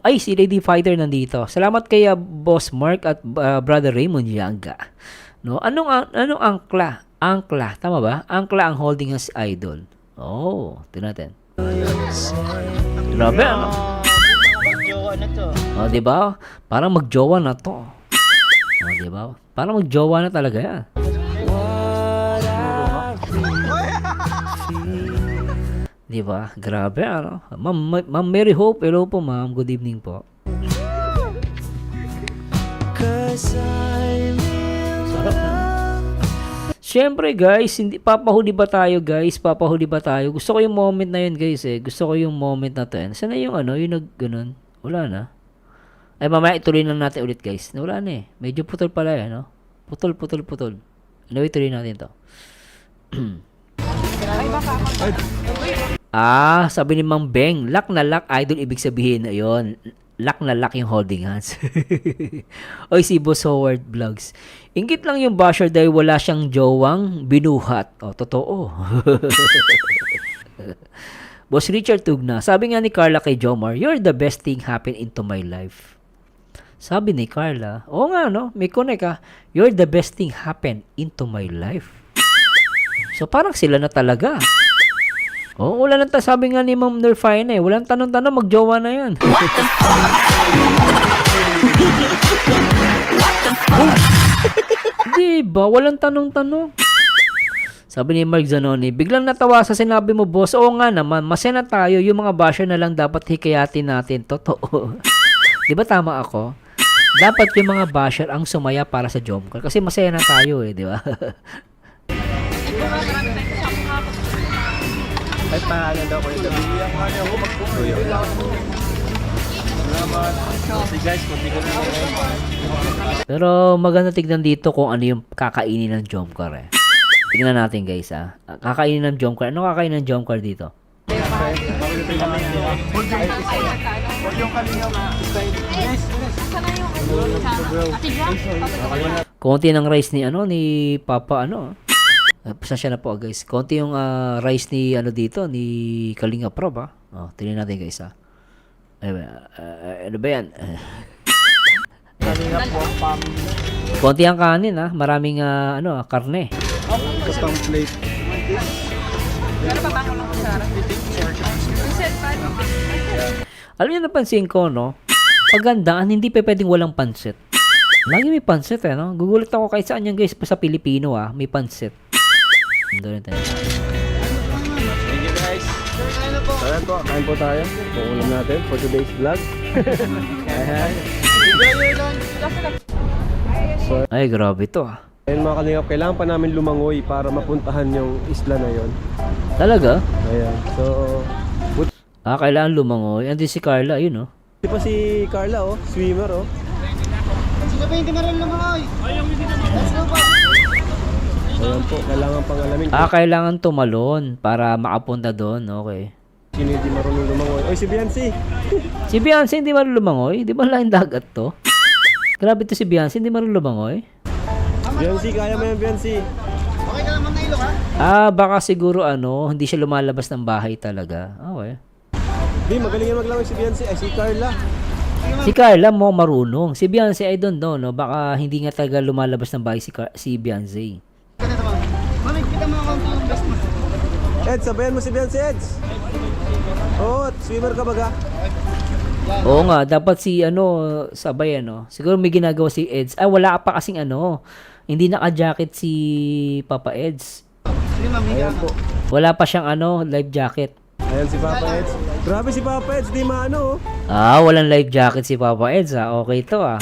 Ay, si Lady Fighter nandito. Salamat kay Boss Mark at Brother Raymond Yanga. No, anong angkla? Angkla, tama ba? Angkla ang holding nga si idol. Oh, tingnan natin. Grabe, Magjowa na to. Di ba? Parang magjowa na to. Di ba? Parang magjowa na talaga yan. Di ba? Grabe, Ma'am Mary Hope, hello po, ma'am. Good evening po. Sarap na. Siyempre, guys, papahuli ba tayo, guys? Papahuli ba tayo? Gusto ko yung moment na yun, guys, Gusto ko yung moment na to. Sana yung yung nag-ganon? Wala na. Ay, mamaya ituloy lang natin ulit, guys. Wala na Medyo putol pala Putol. Anyway, ituloy natin to. Sabi ni Mang Beng, lock na lock, idol, ibig sabihin, ayun, lock na lock yung holding hands. Oy, si Boss Howard Vlogs. Ingit lang yung basher dahil wala siyang jowang binuhat. Totoo. Boss Richard Tugna, sabi nga ni Carla kay Jomar, you're the best thing happen into my life. Sabi ni Carla, oo nga, may connect you're the best thing happen into my life. So, parang sila na talaga. Wala nang sabi nga ni Ma'am Nerfine walang tanong-tanong, magjowa na yan. Diba? Walang tanong-tanong. Sabi ni Mark Zanoni, biglang natawa sa sinabi mo, boss. Oo nga naman, masaya na tayo. Yung mga basher na lang dapat hikayatin natin. Totoo. Diba tama ako? Dapat yung mga basher ang sumaya para sa jump car. Kasi masaya na tayo diba? Ay, pahala daw ko yung gabi. Pero maganda tignan dito kung ano yung kakainin ng jump car Tingnan natin guys kakainin ng jump car. Ano kakainin ng jump car dito? Konti ng rice ni ni Papa pasensya na po guys. Konti yung rice ni dito ni Kalinga Prab Oh, tingnan natin guys ano ba yan? Konti ang kanin maraming karne. Pang plate. Alam niyo napansin ko pagandaan hindi pa pwedeng walang pansit. Lagi may pansit no? Gugulat ako kahit saan yan guys pa sa Pilipino may pansit. Thank you guys. Ayan po, kain po tayo. Ang ulam natin for today's vlog. Ay grabe to Ayun mga kalingap, kailangan pa namin lumangoy para mapuntahan yung isla na yon. Talaga? Ayan, so... Kailangan lumangoy. Andun si Carla, yun Di pa si Carla swimmer Sino ba hindi marunong lumangoy? Let's go po! Ayan po, kailangan pang alamin. Kailangan tumalon para makapunta doon. Okay. Sino hindi marunong lumangoy? Oy, si Biancy! Si Beyonce hindi marunong lumangoy? Di ba laking dagat to? Grabe to si Beyonce, hindi marunong lumangoy? Biancy, kaya mo yan, Biancy. Okay ka naman na ilok ha? Baka siguro hindi siya lumalabas ng bahay talaga. Okay. Di, magaling yan maglangoy si Biancy. Ay, si Carla. Si Carla mo marunong. Si Beyonce, I don't know, Baka hindi nga talaga lumalabas ng bahay si Beyonce. Ganito ba? Mami, kita mo ako yung best mo. Eds, sabayan mo si Biancy, Eds. Oo, swimmer ka baga? Oo nga, dapat si sabay Siguro may ginagawa si Eds. Wala pa kasing hindi naka-jacket si Papa Eds. Sige ma'am, higa Ayan po. Wala pa siyang life jacket. Ayan si Papa Eds. Grabe si Papa Eds, di maano. Walang life jacket si Papa Eds Okay to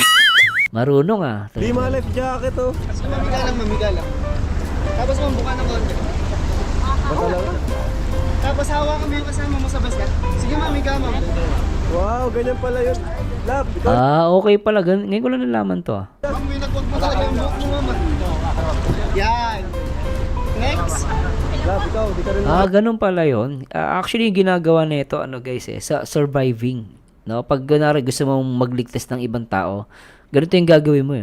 Marunong Di ma life jacket Sige mamiga lang, mamiga lang. Tapos mambuka ng konti. Basta lang. Tapos hawakan mo yung kasama mo sa basket. Sige mamiga ma'am. Wow, ganyan pala yun. Love, ikaw. Okay pala. Ngayon ko lang nalaman to Ma'am, may nagwag mo talaga yung buhok mo mama. Yan. Next. Love, ikaw, di ka rin. Ganun pala yun. Actually, yung ginagawa nito guys sa surviving. Pag ganari gusto mong magligtas ng ibang tao, ganito yung gagawin mo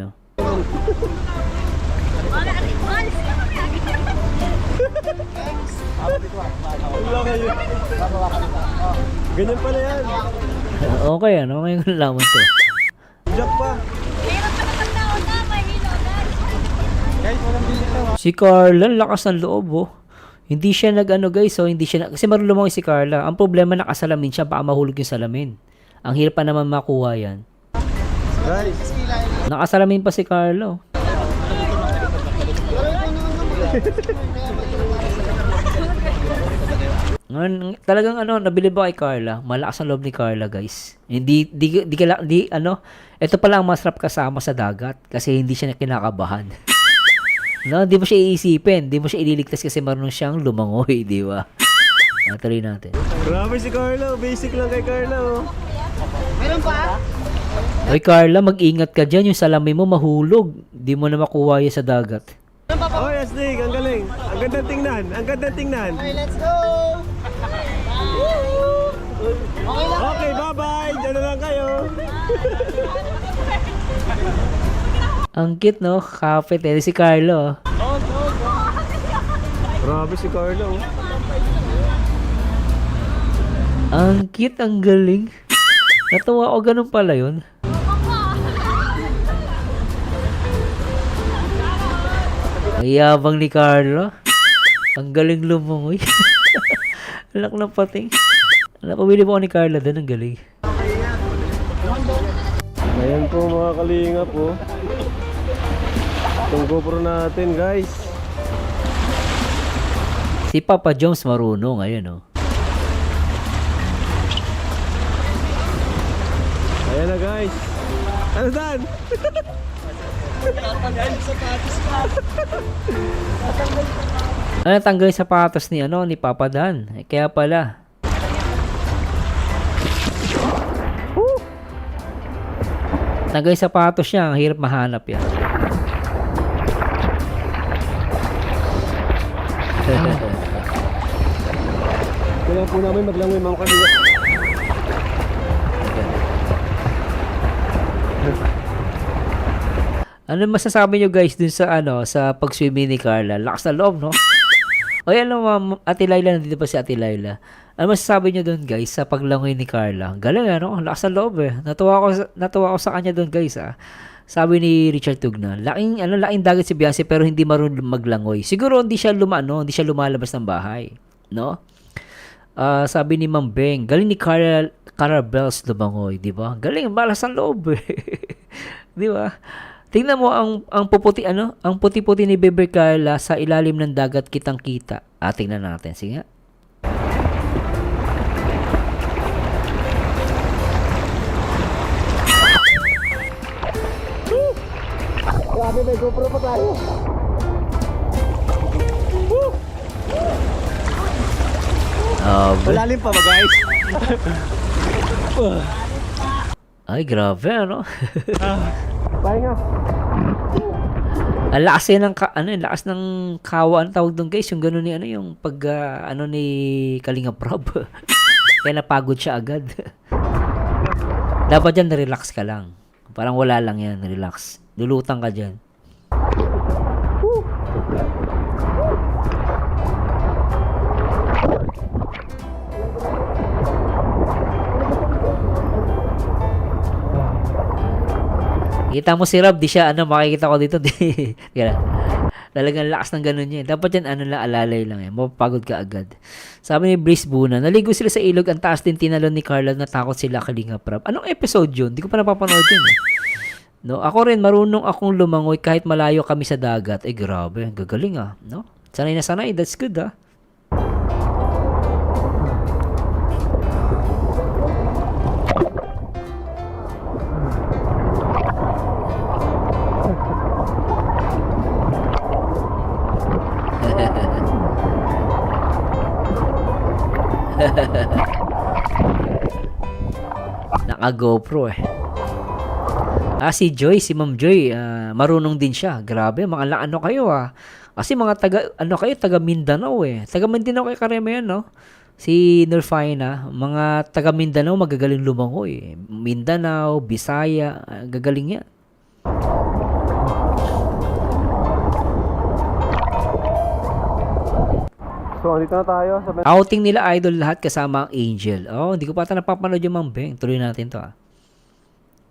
Ganyan pala yan. Okay ngayon ko nalaman to. Jack pa. Si Carla, lakas ng loob Hindi siya guys hindi siya kasi marunong lumangoy si Carla. Ang problema nakasalamin siya, baka mahulog yung salamin. Ang hirap pa naman makuha yan. Guys, Nakasalamin pa si Carla Talagang nabilib ako kay Carla. Malakas ang loob ni Carla, guys. Hindi ito pala ang masarap kasama sa dagat kasi hindi siya kinakabahan. Hindi mo siya iisipin, hindi mo siya ililigtas kasi marunong siyang lumangoy, di ba? Tuloy natin. grabe si Carla. Basic lang kay Carla Meron pa? Oy Carla, mag-ingat ka dyan. Yung salamin mo mahulog. Di mo na makuha yan sa dagat. Oh, yes, Nick. Ang galing. Ang gandang tingnan. Ang gandang tingnan. Okay, let's go! Okay lang. Okay, bye-bye. Diyan na lang kayo. Ang cute, Kapit, si Carlo. Grabe si Carla Ang cute, ang galing. Natuwa ako, ganun pala yun. Ang yabang ni Carlo. Ang galing lumungoy. Alak ng pating. Napabili po ako ni Carla doon, ang galing. Ayan po mga kalingap Itong GoPro natin, guys. Si Papa Jones marunong, ayun Ayan na, guys. Ano dan? Tanggal yung sapatos ni Papa Dan. Kaya pala. Tanggal yung sapatos niya, ang hirap mahanap yan. Kailangan po namin maglangoy mga kanila. Ano masasabi nyo guys dun sa sa pag-swimming ni Carla? Lakas na loob, no? O yan, Ate Laila, nandito pa si Ate Laila. Ano masasabi nyo dun guys sa paglangoy ni Carla? Galing, ano? Lakas na loob eh. Natuwa ako sa kanya dun guys, ah. Sabi ni Richard Tugna, laking dagat si Beyonce pero hindi marunong maglangoy. Siguro hindi siya lumalabas ng bahay, no? Sabi ni Ma'am Beng, galing ni Cara Bells lumangoy, di ba? Galing, balas ang loob eh. Di ba? Tingnan mo ang puti-puti ni Bebe Carla sa ilalim ng dagat kitang-kita. Tingnan natin, sige nga. Grabe, may GoPro pa tayo. Malalim pa ba guys? Ay, grabe, ano? Pahinga. Ang lakas lakas ng kawa, ang tawag doon guys, yung gano'n ni, yung pag, ni Kalinga Prab. Kaya napagod siya agad. Dapat dyan, relax ka lang. Parang wala lang yan, relax. Lulutang ka dyan. Kita mo si Rob, di siya, makikita ko dito, di. Talagang lakas ng ganun niya. Dapat yan, alalay lang yan. Mapapagod ka agad. Sabi ni Brice Buna, naligo sila sa ilog, ang taas din tinalon ni Carla, natakot sila Kalinga Prab. Anong episode yun? Di ko pa napapanood yun. No, ako rin, marunong akong lumangoy kahit malayo kami sa dagat. Grabe, gagaling no? Sanay na sanay, that's good Naka GoPro si Joy, si Ma'am Joy, marunong din siya. Grabe, mga kayo Kasi mga taga Mindanao Taga Mindanao kay Karema yan, no? Si Nurfina, mga taga Mindanao magagaling lumangoy. Mindanao, Bisaya, gagaling yan. So, dito na tayo sa Outing nila idol lahat kasama ang Angel. Hindi ko pa ata napapanood yung Ma'am Beng. Tuloy natin to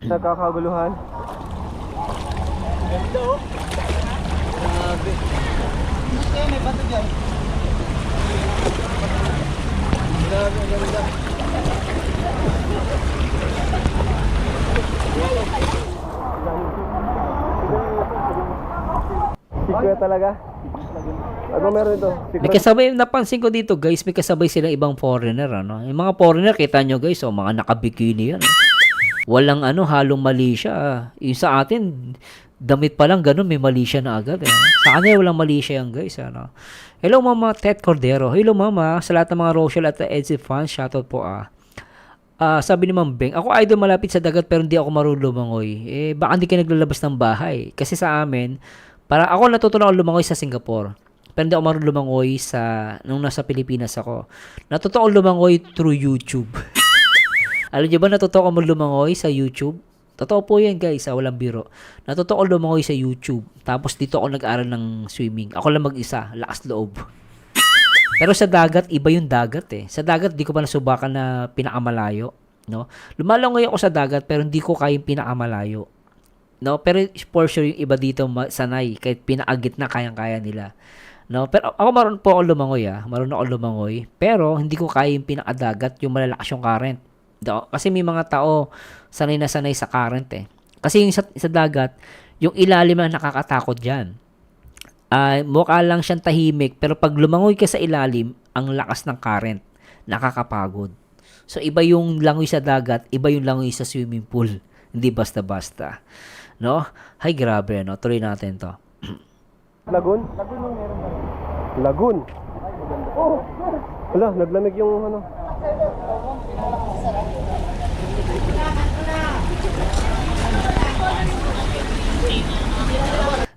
Nagkakaguluhan. Ganda Grabe. May bato dyan. Grabe, ganda. Sikwe talaga. Ano meron ito? May kasabay, napansin ko dito guys, may kasabay silang ibang foreigner, Yung mga foreigner, kita nyo guys, mga nakabikini yan. Walang halong mali siya. Yung sa atin, damit pa lang ganun, may mali siya na agad. Sa kanila, walang mali siya yan guys. Hello Mama Ted Cordero. Hello Mama, sa lahat ng mga Rochelle at Edsy fans, shoutout po sabi ni Ma'am Beng, ako idol malapit sa dagat pero hindi ako marunong lumangoy. Baka hindi ka naglalabas ng bahay. Kasi sa amin, ako natutunan ako lumangoy sa Singapore. Pero hindi ako marunong lumangoy nung nasa Pilipinas ako. Natutunan ako lumangoy through YouTube. Alam niyo ba, natutunan ako lumangoy sa YouTube? Totoo po yan guys, walang biro. Natutunan ako lumangoy sa YouTube. Tapos dito ako nag-aral ng swimming. Ako lang mag-isa, lakas loob. Pero sa dagat, iba yung dagat Sa dagat, di ko pa nasubakan na pinakamalayo. No? Lumalangoy ako sa dagat, pero hindi ko kaya yung pinakamalayo. No? Pero for sure, yung iba dito sanay. Kahit pinakagit na, kayang-kaya nila. No? Pero ako marunong po ako lumangoy. Marunong ako lumangoy. Pero hindi ko kaya yung pinakadagat, yung malalakas yung current. Kasi may mga tao sanay na sanay sa current Kasi yung sa dagat, yung ilalim ang nakakatakot dyan. Mukha lang siyang tahimik, pero pag lumangoy ka sa ilalim, ang lakas ng current. Nakakapagod. So, iba yung langoy sa dagat, iba yung langoy sa swimming pool. Hindi basta-basta. No? Hay, grabe, no? Tuloy natin to. Lagoon? Lagoon yung meron ba? Lagoon? Oh! Wala, naglamig yung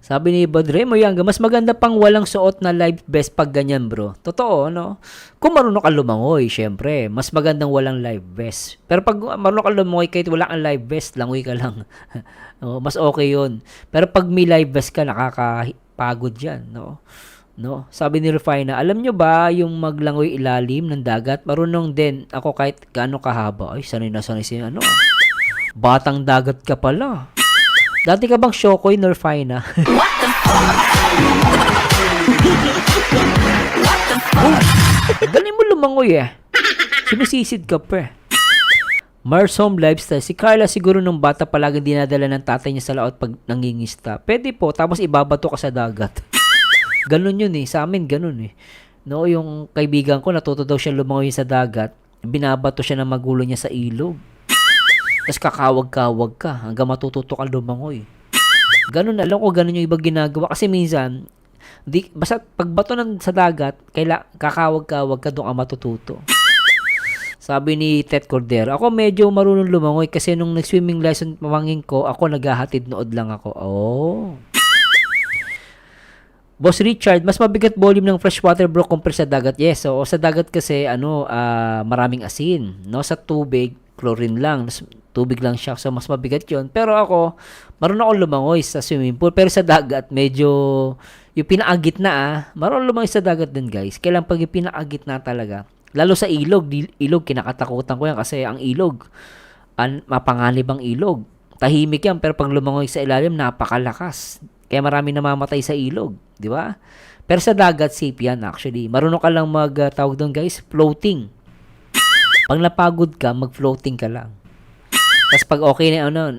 Sabi ni Badre Moyanga, mas maganda pang walang suot na life vest pag ganyan bro. Totoo, no? Kung marunong ka lumangoy, syempre, mas magandang walang life vest. Pero pag marunong ka lumangoy kahit wala kang life vest, langoy ka lang. Mas okay yun. Pero pag may life vest ka, nakakapagod yan, no? No? Sabi ni Rufina, alam nyo ba yung maglangoy ilalim ng dagat? Marunong din ako kahit gaano kahaba. Ay, sanay na sanay siya, ano? Batang dagat ka pala. Dati ka bang Shokoy, Rufina? Galing mo lumangoy eh. Sinusisid ka pa eh. Mars Home Lifestyle. Si Carla siguro nung bata palagi dinadala ng tatay niya sa laot pag nangingista. Pwede po, tapos ibabato ka sa dagat. Ganun yun eh. Sa amin ganun eh. No, yung kaibigan ko, natuto daw siya lumangoy sa dagat. Binabato siya ng magulo niya sa ilog. Tapos kakawag-kawag ka hanggang matututo kang lumangoy. Ganun, alam ko ganun yung ibang ginagawa. Kasi minsan, basta pagbato sa dagat, kakawag-kawag ka doon ka matututo. Sabi ni Ted Cordero, ako medyo marunong lumangoy kasi nung nag-swimming lesson pamangkin ko, ako naghahatid nood lang ako. Oh. Boss Richard, mas mabigat volume ng freshwater bro compare sa dagat. Yes, so sa dagat kasi maraming asin, no? Sa tubig, chlorine lang. Tubig lang siya, so mas mabigat 'yon. Pero ako, marunong ako lumangoy sa swimming pool, pero sa dagat medyo yung pinaagit na marunong lumangoy sa dagat din, guys. Kailan pag yung pinaagit na talaga, lalo sa ilog, kinakatakutan ko yan kasi ang ilog, mapanganib ang ilog. Tahimik yan, pero pag lumangoy sa ilalim, napakalakas. Kaya marami namamatay sa ilog, di ba? Pero sa dagat, safe yan actually. Marunong ka lang tawag doon, guys, floating. Pag napagod ka, mag-floating ka lang. Tapos pag okay na yung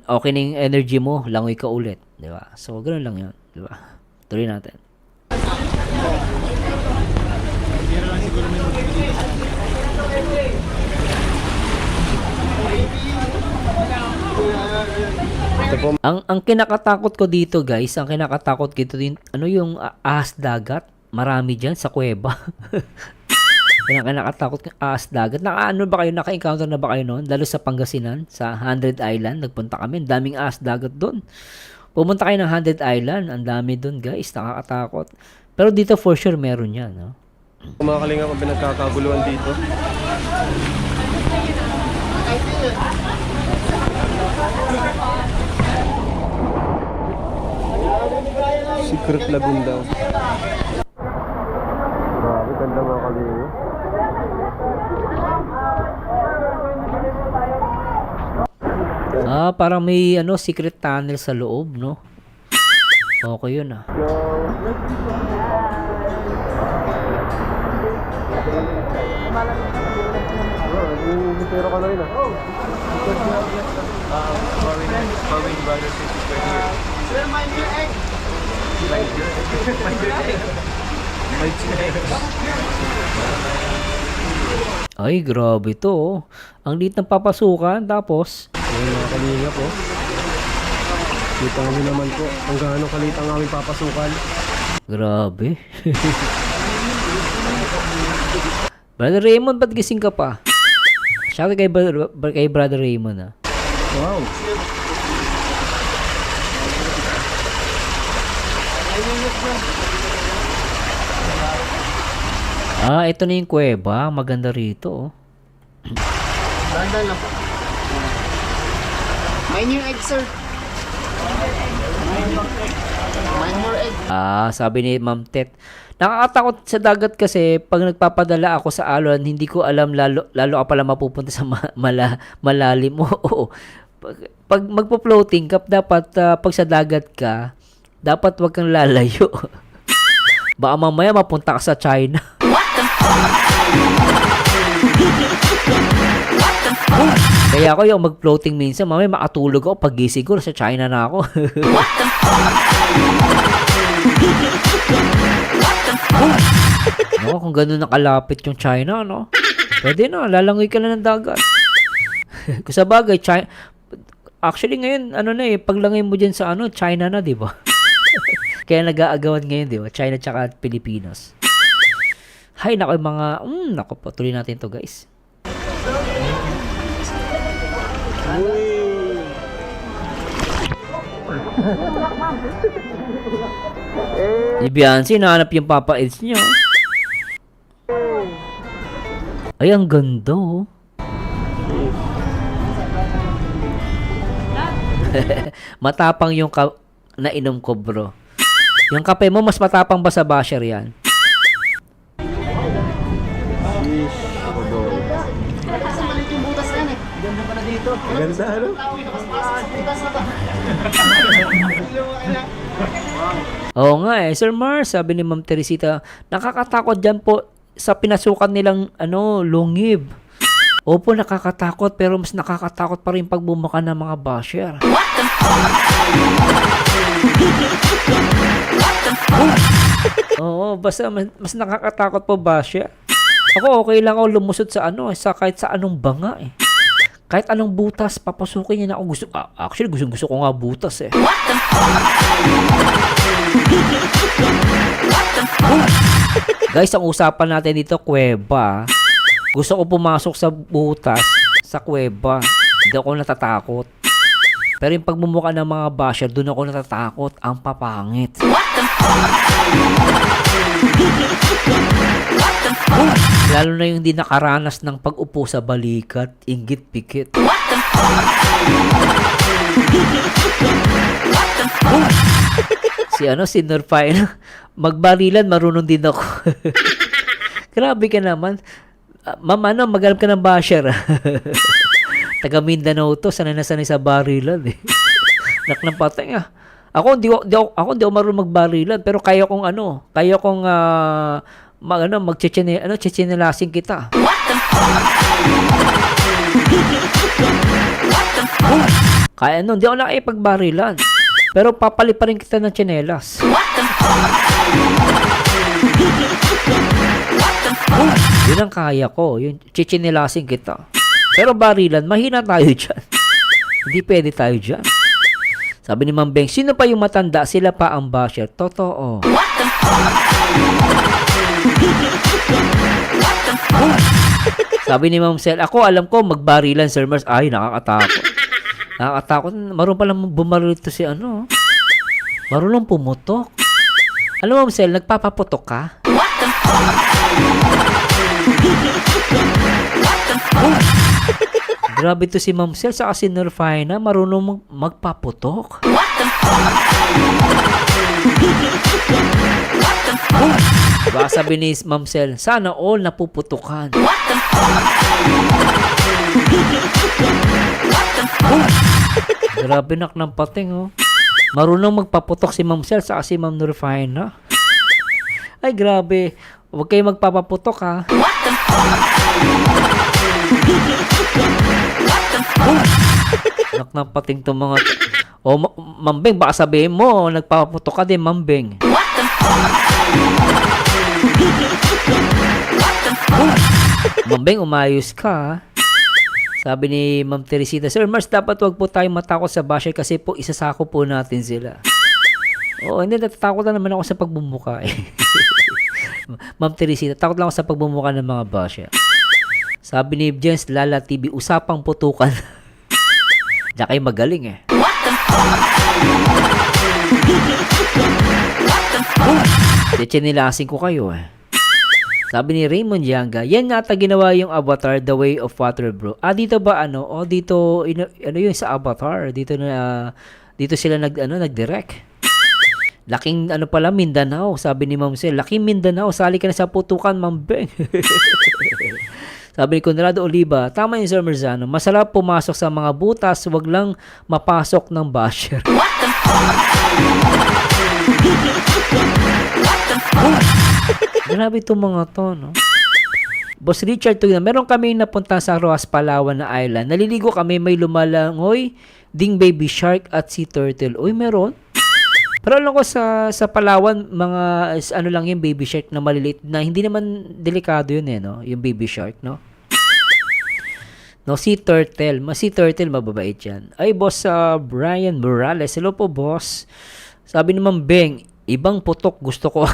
energy mo, langoy ka ulit, di ba? So, ganoon lang yun, di ba? Tuloy natin. Ang kinakatakot ko dito, guys, din, yung ahas dagat. Marami diyan sa kuweba. Kinakatakot ng ahas dagat. Naka-encounter na ba kayo noon? Lalo sa Pangasinan, sa 100 Island, nagpunta kami, daming ahas dagat doon. Pumunta kayo ng 100 Island, ang dami doon, guys, nakakatakot. Pero dito for sure meron 'yan, no? Mga kalinga ko pinagkakaguluhan dito. Secret Lagoon daw. Grabe, ganda mga kalinga. Parang may secret tunnel sa loob, no? Okay yun Pero ka na rin Marvin Brothers is right here. Sir, mind your egg. Mind your egg. Ay, grabe to, oh. Ang liit ng papasukan, tapos Ayan mga kalinga po. Kita nyo naman po kung gaano kalit ang aming papasukan. grabe. Brother Raymond, ba't gising ka pa? Shout out kay Brother Raymond, Wow! Ito na yung kuweba. Maganda rito, oh. Dandan lang po. Mind your egg, sir. Mind your egg. Sabi ni Ma'am Tet. Nakakatakot sa dagat kasi pag nagpapadala ako sa alon, hindi ko alam lalo ka pala mapupunta sa malalim. Oo. Pag magpo-floating ka, dapat pag sa dagat ka, dapat wag kang lalayo. Baka mamaya mapunta ka sa China. Kaya ako yung mag-floating minsan, mamaya makatulog ako, pag-gising ko, sa China na ako. No, kung ganun nakalapit yung China, no? Pwede na, lalangoy ka na ng dagat. Kung sa bagay, China, actually ngayon, paglangoy mo dyan sa China na, di ba? Kaya nag-aagawan ngayon, di ba? China tsaka Pilipinas. Hay, nako yung mga, tuloy natin to, guys. Si Beyonce, nahanap yung Papa Eds niya. Ay, ang ganda oh. Matapang yung nainom ko, bro. Yung kape mo, mas matapang ba sa basher yan? Ganda, ano? Oo nga eh. Sir Mars, sabi ni Ma'am Teresita, nakakatakot dyan po sa pinasukan nilang lungib. Opo, nakakatakot, pero mas nakakatakot pa rin pagbumuka ng mga basher. Oo, basta mas nakakatakot po basher. Ako okay lang ako lumusot sa kahit sa anong banga eh. Kahit anong butas, papasukin niya na ako. Actually, gusto ko nga butas eh. Guys, ang usapan natin dito, kuweba. Gusto ko pumasok sa butas, sa kuweba. Hindi ako natatakot. Pero yung pagmumukha ng mga basher, doon ako natatakot. Ang papangit. Lalo na yung hindi nakaranas ng pag-upo sa balikat, inggit-pikit. Si Norfine, magbarilan, marunong din ako. Grabe ka naman. Ma'am, maghanap ka ng basher. Taga Mindanao to, sanay na sanay sa barilan eh. Nak ng patay ah. Ako hindi ako marunong magbarilan, pero kaya kong magchichinelasin kita. Kaya hindi ako nakipagbarilan. Pero papalit pa rin kita ng tsinelas. Yun ang kaya ko, yung chichinelasin kita. Pero barilan, mahina tayo dyan. Hindi pwede tayo dyan. Sabi ni Ma'am Beng, sino pa yung matanda? Sila pa ang basher. Totoo. Sabi ni Ma'am Sel, ako alam ko magbarilan, Sir Mars. Ay, nakakatakot. Nakakatakot. Marunong palang bumaril ito si marunong pumutok. Alam mo, Ma'am Sel, nagpapaputok ka? Grabe to si Ma'am Sel sa si Norfina, marunong magpaputok. Baka sabi ni Ma'am Sel, sana all napuputukan. Grabe nak ng pating oh. Marunong magpaputok si Ma'am Sel sa si Ma'am Norfina. Ay grabe, huwag kayo magpapaputok ha. Nak ng pating to mga Ma'am Beng, baka sabihin mo nagpapaputok ka din, Ma'am Beng. Ma'am Beng, umayos ka ha? Sabi ni Ma'am Teresita, Sir Mars, dapat wag po tayong matakot sa basher kasi po isasako po natin sila. Oo, hindi, natatakot na naman ako sa pagbumuka eh. Ma'am Teresita, takot lang ako sa pagbumuka ng mga basher. Sabi ni Jens Lala TV, usapang putukan. Diyan kayo magaling eh. Chinilasin ko kayo eh. Sabi ni Raymond Yanga, yan nga ginawa yung Avatar, The Way of Water, bro. Dito ba dito yun sa Avatar, dito sila nag-direct. Laking pala Mindanao, sabi ni Ma'am Sel. Laking Mindanao, sali ka na sa putukan, Ma'am Beng. Sabi ni Conrado Oliva, tama yung Sir Marzano, masarap pumasok sa mga butas, wag lang mapasok ng basher. Grabe itong mga to, no? Boss Richard, meron kami napunta sa Roas, Palawan na island. Naliligo kami, may lumalangoy, ding baby shark at sea turtle. Uy, meron? Pero alam ko sa Palawan, mga lang yung baby shark na maliliit na hindi naman delikado yun eh, no? Yung baby shark, no? No, sea turtle. Sea turtle, mababait yan. Ay, boss Brian Morales. Hello po, boss. Sabi ni Ma'am Beng, ibang putok gusto ko.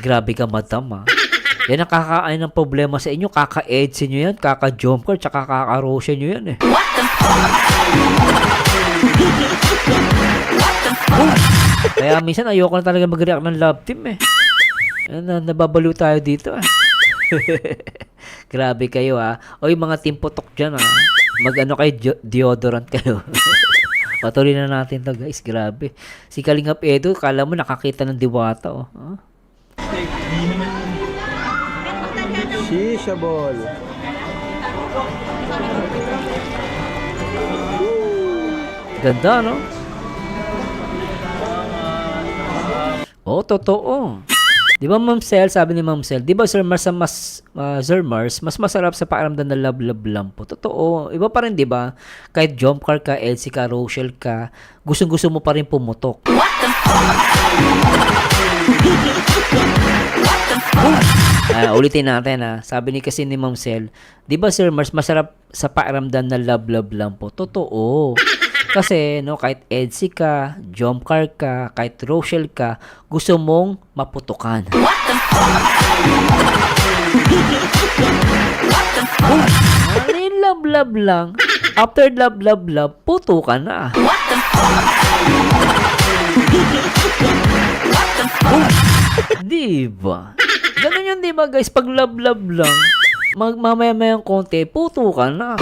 Grabe ka, madam, ha? Yan ang kakain ng problema sa inyo. Kaka-EDSI nyo yan, kaka-jump car, tsaka kaka-Roshan nyo yan eh. Kaya minsan ayoko na talaga mag-react ng love team eh. Nababaliw tayo dito ah. Grabe kayo ah. O yung mga team putok dyan ah. Mag-ano kayo, deodorant kayo. Patuloy na natin to guys. Grabe. Si Kalingap Edo, kala mo nakakita ng diwata oh. Huh? Shisha ball. Ganda no? Oh, totoo. Di ba Ma'am Sel, sabi ni Ma'am Sel, di ba Sir Mars, Sir Mars, mas masarap sa pakiramdam na love lang po. Totoo. Iba pa rin, di ba? Kahit jump car ka, LC ka, Rochelle ka, gustong-gusto mo pa rin pumutok. Ulitin natin ha. Sabi ni kasi ni Ma'am Sel, di ba Sir Mars, masarap sa pakiramdam na love lang po. Totoo. Kasi, no, kahit EDSI ka, jump car ka, kahit Rochelle ka, gusto mong maputukan. Love lang. After love, putukan na. Diba? Ganun yun, diba guys? Pag love lang, mamaya-mayang konti, putukan na.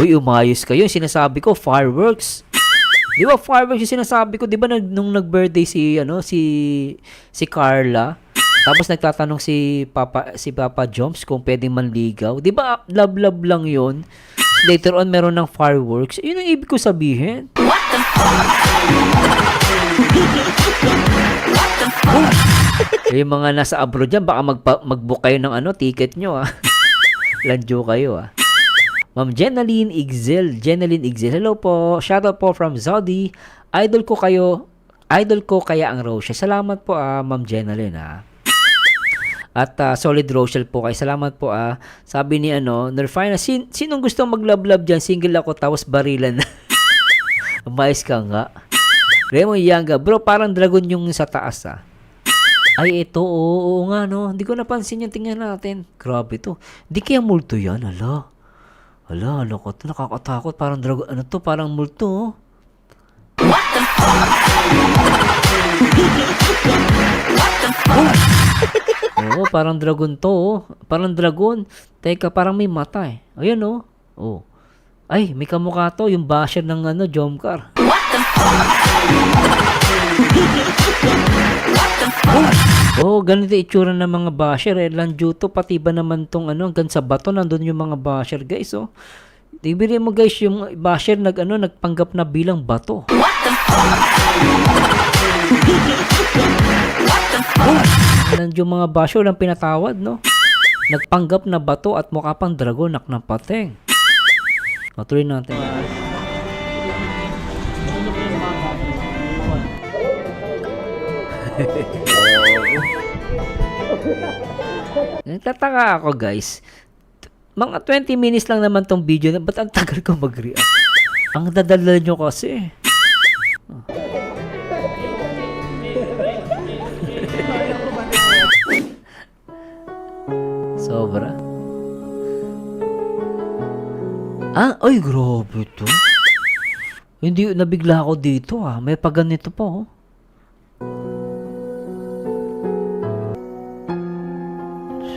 Uy, umayos kayo. Yung sinasabi ko, fireworks. Di ba fireworks yung sinasabi ko? Di ba nung nag-birthday si Carla, tapos nagtatanong si Papa Joms kung pwedeng manligaw. Di ba love lang yun? Later on, meron ng fireworks. Yun ang ibig ko sabihin. Yung mga nasa abroad dyan, baka mag-book kayo ng ticket nyo ah. Lanjo kayo ah. Ma'am Jenaline Igzel. Hello po. Shoutout po from Saudi. Idol ko kaya ang Rochelle. Salamat po Ma'am Jenaline ah. At solid Rochelle po kayo. Salamat po ah. Sabi ni Nerfina, sinong gusto mag-love dyan? Single ako tapos barilan. Umayos ka nga. Raymond Yanga. Bro, parang dragon yung sa taas ah. Ay, ito. Oo nga, no. Hindi ko napansin yan. Tingnan natin. Grabe to. Hindi kaya multo yan. Hala, ko to. Nakakatakot. Parang dragon. Ano to? Parang multo, oh. Oo, parang dragon to, oh. Parang dragon. Teka, parang may mata, eh. Ayan, oh. Oh. Ay, may kamukha to. Yung basher ng Jomcar. Oh, ganito itsura ng mga basher eh. Lanjuto, pati ba naman tong hanggang sa bato nandun yung mga basher guys oh. Ibigay mo guys yung basher nagpanggap na bilang bato. Nandun yung mga basher lang pinatawad no. Nagpanggap na bato at mukha pang dragon nak ng pateng. Matuloy natin. Nagtataka ako guys. Mga 20 minutes lang naman tong video na ba't ang tagal ko mag-react? Ang dadala nyo kasi. Sobra. Ay grabe to. Hindi, nabigla ako dito may paganito pa oh.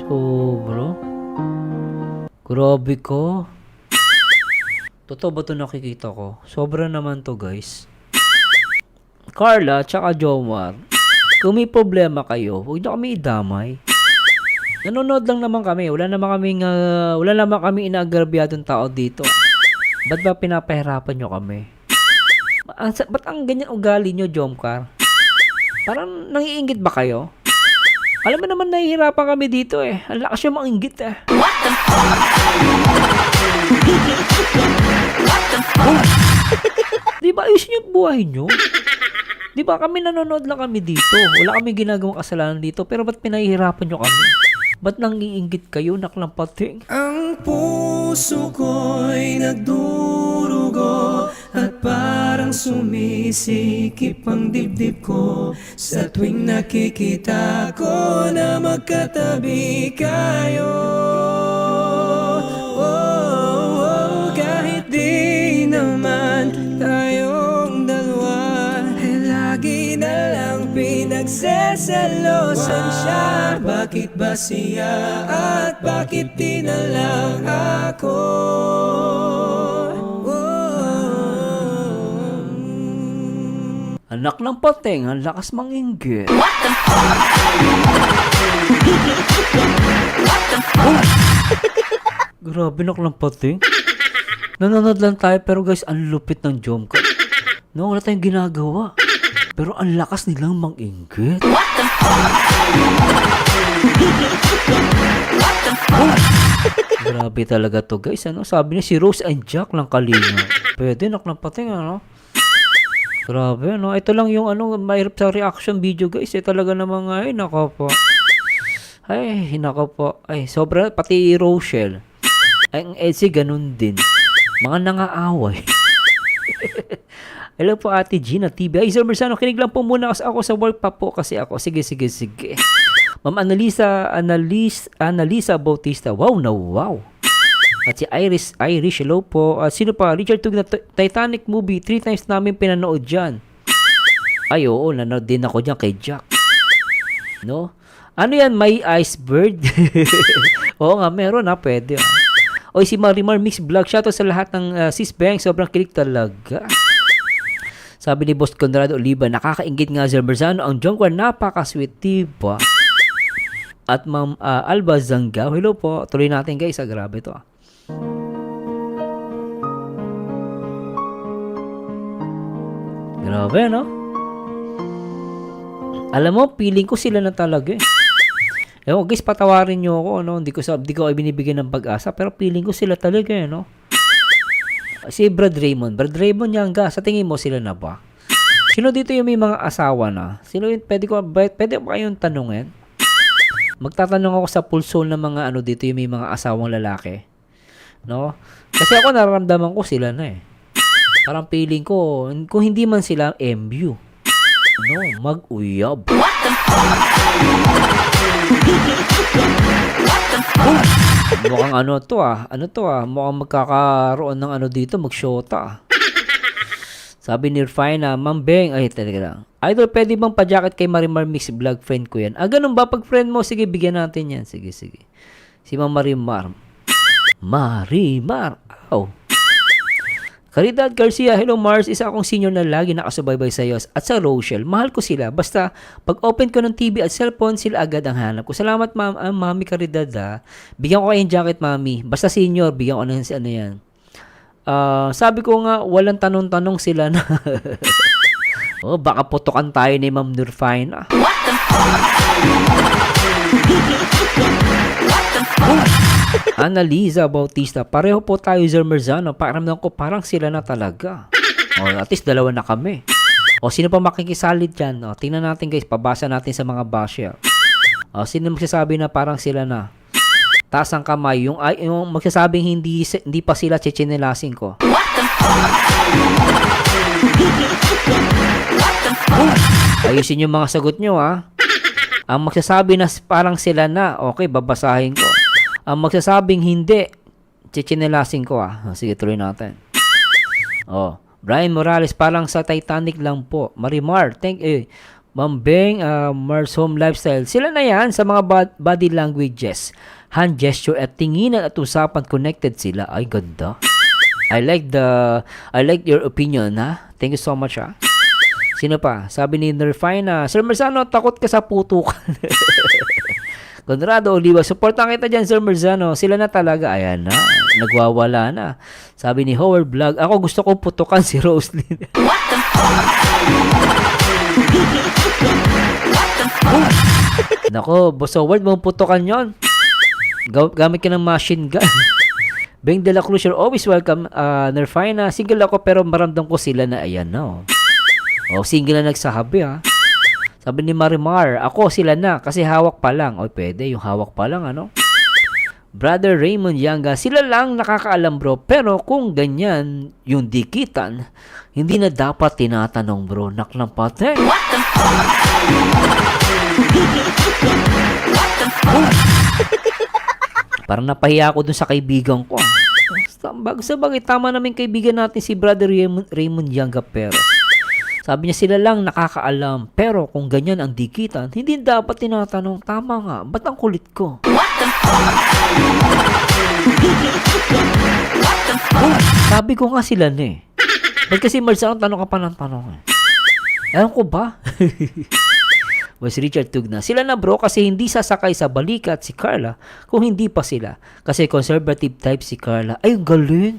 Sobra. Grabe ko. Totoo ba ito nakikita ko? Sobra naman to guys. Carla tsaka Jomar, kung may problema kayo, huwag nyo kami idamay. Nanonood lang naman kami. Wala naman kami inaagrabyadong tao dito. Ba't ba pinapahirapan nyo kami? Ba't ang ganyan ugali nyo, Jomcar? Parang nangiinggit ba kayo? Alam mo naman nahihirapan kami dito eh. Ang lakas yung manginggit eh. Di ba ayusin yung buhay nyo? Di ba kami nanonood lang kami dito? Wala kami ginagawang kasalanan dito. Pero ba't pinahihirapan nyo kami? Ba't nangiinggit kayo, naklampating? Ang puso ko'y nagdurugo at parang sumisikip ang dibdib ko sa tuwing nakikita ko na magkatabi kayo. Kahit di naman tayong dalawa, lagi na lang pinagseselosan siya. Bakit ba siya at bakit di na lang ako? Anak ng pateng, ang lakas manginggit. Grabe, anak ng pateng. Nanonood lang tayo pero guys, ang lupit ng jump cut. No, wala tayong ginagawa. Pero ang lakas nilang manginggit. Grabe talaga to guys. Ano? Sabi niya si Rose and Jack lang kalinga. Pwede, anak ng pateng, ano? Grabe, ano? Ito lang yung ano, mahirap sa reaction video guys. Talaga namang, ay, nako po. Ay, nako po. Ay, sobra, pati Rochelle. Ay, ang Elsie, ganun din. Mga nangaaway. Hello po, Ate Gina TV. Ay, Sir Merzano, kinig lang po muna kasi ako sa work pa po kasi ako. Sige. Ma'am Annalisa Bautista. Wow na wow. At si Irish, hello po. At sino pa? Richard Tug na Titanic movie. 3 times namin pinanood dyan. Ay, oo, nanood din ako dyan kay Jack. No? Ano yan? May iceberg? Oo nga, meron ha. Pwede. Oy, si Marimar Mix Vlog. Shoutout sa lahat ng Sis Bang. Sobrang kilig talaga. Sabi ni Boss Conrado Oliva, nakakaingit nga Sir Merzano. Ang Jongkwan, napaka-sweet, diba? At Ma'am Alba Zanggao. Hello po. Tuloy natin guys. Grabe to. Grabe, no? Alam mo, feeling ko sila na talaga eh. Ewan, guys, patawarin nyo ako, no? Hindi ko binibigyan ng pag-asa, pero feeling ko sila talaga eh, no? Si Brad Raymond yan ga, sa tingin mo sila na ba? Sino dito yung may mga asawa na? Sino yung, pwede ba kayong tanungin? Magtatanong ako sa pulso ng mga ano dito yung may mga asawang lalaki. No? Kasi ako nararamdaman ko sila na eh. Parang feeling ko, kung hindi man sila MU, no, mag-uyab. Mukhang ano to mukhang magkakaroon ng ano dito, mag-shota ah. Sabi ni Rfina, Ma'am Beng, ay talaga lang. Idol, pwede bang pa-jacket kay Marimar Mix Vlog, friend ko yan? Ganun ba? Pag friend mo, sige, bigyan natin yan. Sige. Si Ma'am Marimar. Oh. Caridad Garcia, hello Mars. Isa akong senior na lagi nakasubaybay sa iyo at sa Rochelle. Mahal ko sila. Basta, pag open ko ng TV at cellphone, sila agad ang hanap ko. Salamat, Mami Caridad ha. Bigyan ko kayong jacket, Mami. Basta senior, bigyan ko ng ano yan. Sabi ko nga, walang tanong-tanong sila na. Oh, baka putukan tayo ni Ma'am Nurfine. Annalisa Bautista, pareho po tayo Sir Merzano. Pakiramdam ko parang sila na talaga. At least dalawa na kami. Sino pa makikisalit dyan? Tingnan natin guys, pabasa natin sa mga basher. Sino magsasabi na parang sila na? Taas ang kamay. Yung magsasabing hindi pa sila chichinelasin ko. Ayusin yung mga sagot nyo ha. Ang magsasabi na parang sila na, okay, babasahin ko. Ang magsasabing hindi, chichinelasin ko ha. Sige, tuloy natin. Brian Morales, parang sa Titanic lang po. Marimar, Ma'am Beng, Mars Home Lifestyle. Sila na yan sa mga body languages. Hand gesture at tinginan at usapan, connected sila. Ay, ganda. I like your opinion, ha? Thank you so much, ha? Sino pa? Sabi ni Nerfina, Sir Merzano, takot ka sa putukan. Conrado Oliva, supportan kita dyan, Sir Merzano. Sila na talaga. Ayan na. Nagwawala na. Sabi ni Howard Vlog, ako gusto kong putukan si Roslyn. Nako, Boss Howard, mong putukan yon. Gamit ka ng machine gun. Beng de la Cruz, you're always welcome. Nerfina, single ako pero maramdam ko sila na ayan na. Single na nagsahabi ha. Sabi ni Marimar, ako sila na kasi hawak pa lang. Pwede yung hawak pa lang ano. Brother Raymond Yanga, sila lang nakakaalam bro, pero kung ganyan yung dikitan, hindi na dapat tinatanong bro, naklampate. Parang napahiya ako dun sa kaibigan ko. Sabagay, tama namin kaibigan natin si Brother Raymond Yanga Perez. Sabi niya sila lang nakakaalam, pero kung ganyan ang dikitan, hindi dapat tinatanong. Tama nga, ba't ang kulit ko? Sabi ko nga sila na eh. Ba't kasi Marcel, tanong ka pa ng tanong eh. Ewan ko ba? Was Richard Tugna. Sila na bro kasi hindi sasakay sa balikat si Carla kung hindi pa sila. Kasi conservative type si Carla. Ay, ang galing.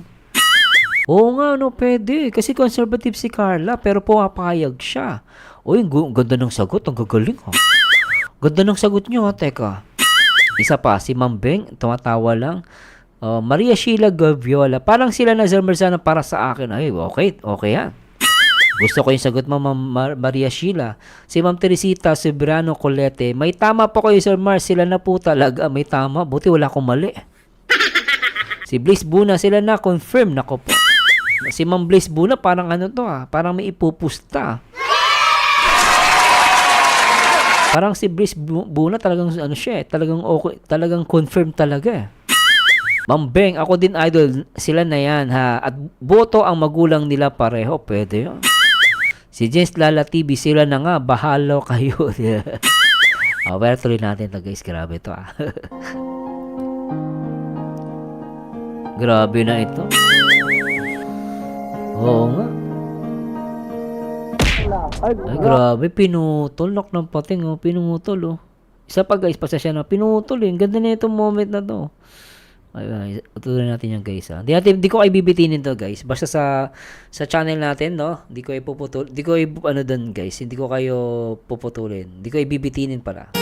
Oo nga, no, pwede. Kasi conservative si Carla pero pumapayag siya. Uy, ganda ng sagot. Ang gagaling ha. Ganda ng sagot nyo ha. Teka. Isa pa, si Ma'am Beng, tumatawa lang. Maria Sheila Gaviola. Parang sila na Zermerzana para sa akin. Ay, okay yan. Gusto ko yung sagot mo, Ma'am Maria Sheila. Si Ma'am Teresita Sobrano Colete. May tama po kayo, Sir Mars. Sila na po talaga. May tama. Buti wala akong mali. Si Bliss Buna, sila na. Confirm. Nako po. Si Ma'am Bliss Buna, parang ano to ha. Parang may ipupusta. Parang si Bliss Buna, talagang ano siya eh. Talagang okay. Talagang confirm talaga eh. Ma'am Beng, ako din idol. Sila na yan ha. At boto ang magulang nila pareho. Pwede yun. Si James Lala TV, sila na nga, bahalo kayo. Pero tuloy natin ito guys, grabe ito ah. Grabe na ito. Oo nga. Ay grabe, pinutol. Knock ng pating oh, pinutol oh. Isa pa guys, pasasya na, pinutol eh. Ganda na itong moment na to. Ay, tuloy natin yan guys ha. Di ko kayo bibitinin to guys. Basta sa channel natin no, di ko ipuputol. Di ko ano doon guys, hindi ko kayo puputulin. Di ko ibibitinin pala.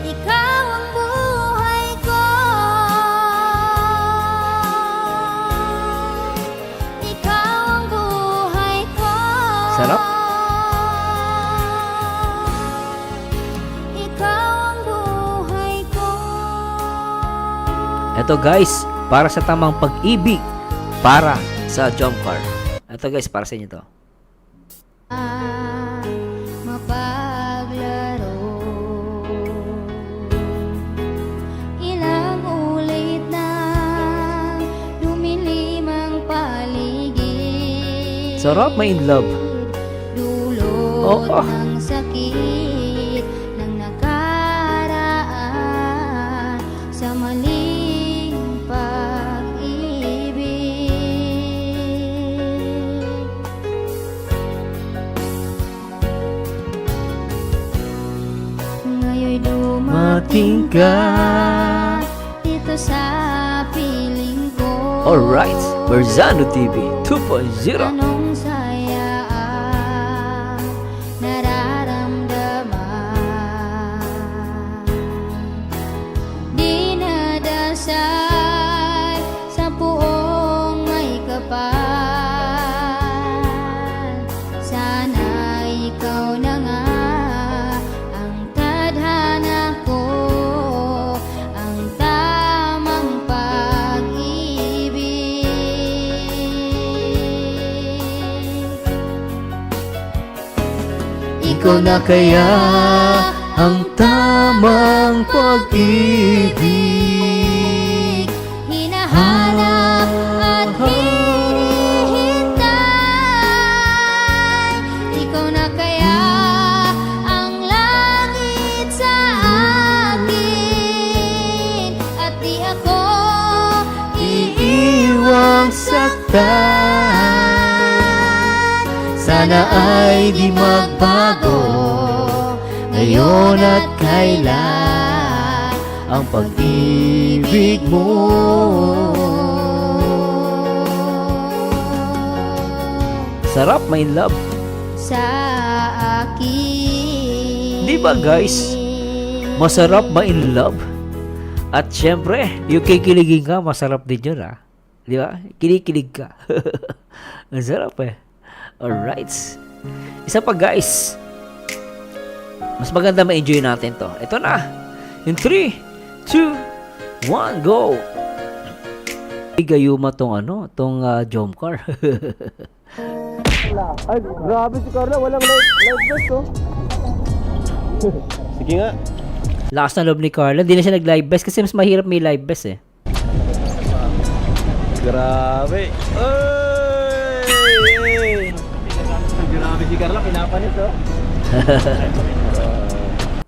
Ikaw ang buhay ko. Ikaw ang buhay ko. Sarap. Ito guys, para sa tamang pag-ibig, para sa jump car. Ito guys, para sa inyo to. Mapaglaro. Ilang ulit na lumilim ang paligid. Sarap, may in love. Dulot ng sakit ng nakaraan sa maling dumating ka dito sa piling ko. Alright, Marzano TV 2.0. Anong saya ang nararamdaman? Dinadasal sa puong may kapal. Sana ikaw na nga ikaw na kaya ang tamang pag-ibig. Hinahanap at hinihintay. Ikaw na kaya ang langit sa akin. At di ako iiwang saktan. Sana ay di magbago ngayon at kailan ang pag-ibig mo. Sarap, my love. Sa akin. Di ba guys? Masarap ma-in love. At syempre, yung kikiligin ka, masarap din yun ha. Di ba? Kinikilig ka. Ang sarap eh. Alright. Isa pa guys. Mas maganda ma-enjoy natin to. Ito na. In 3, 2, 1, go! Gayuma tong tong jump car. Ay, grabe si Carla. Walang live vest, oh. Sige nga. Lakas na loob ni Carla. Hindi na siya nag-live vest kasi mas mahirap may live vest eh. Grabe. Ay! Grabe si Carla. Pinapanis, oh.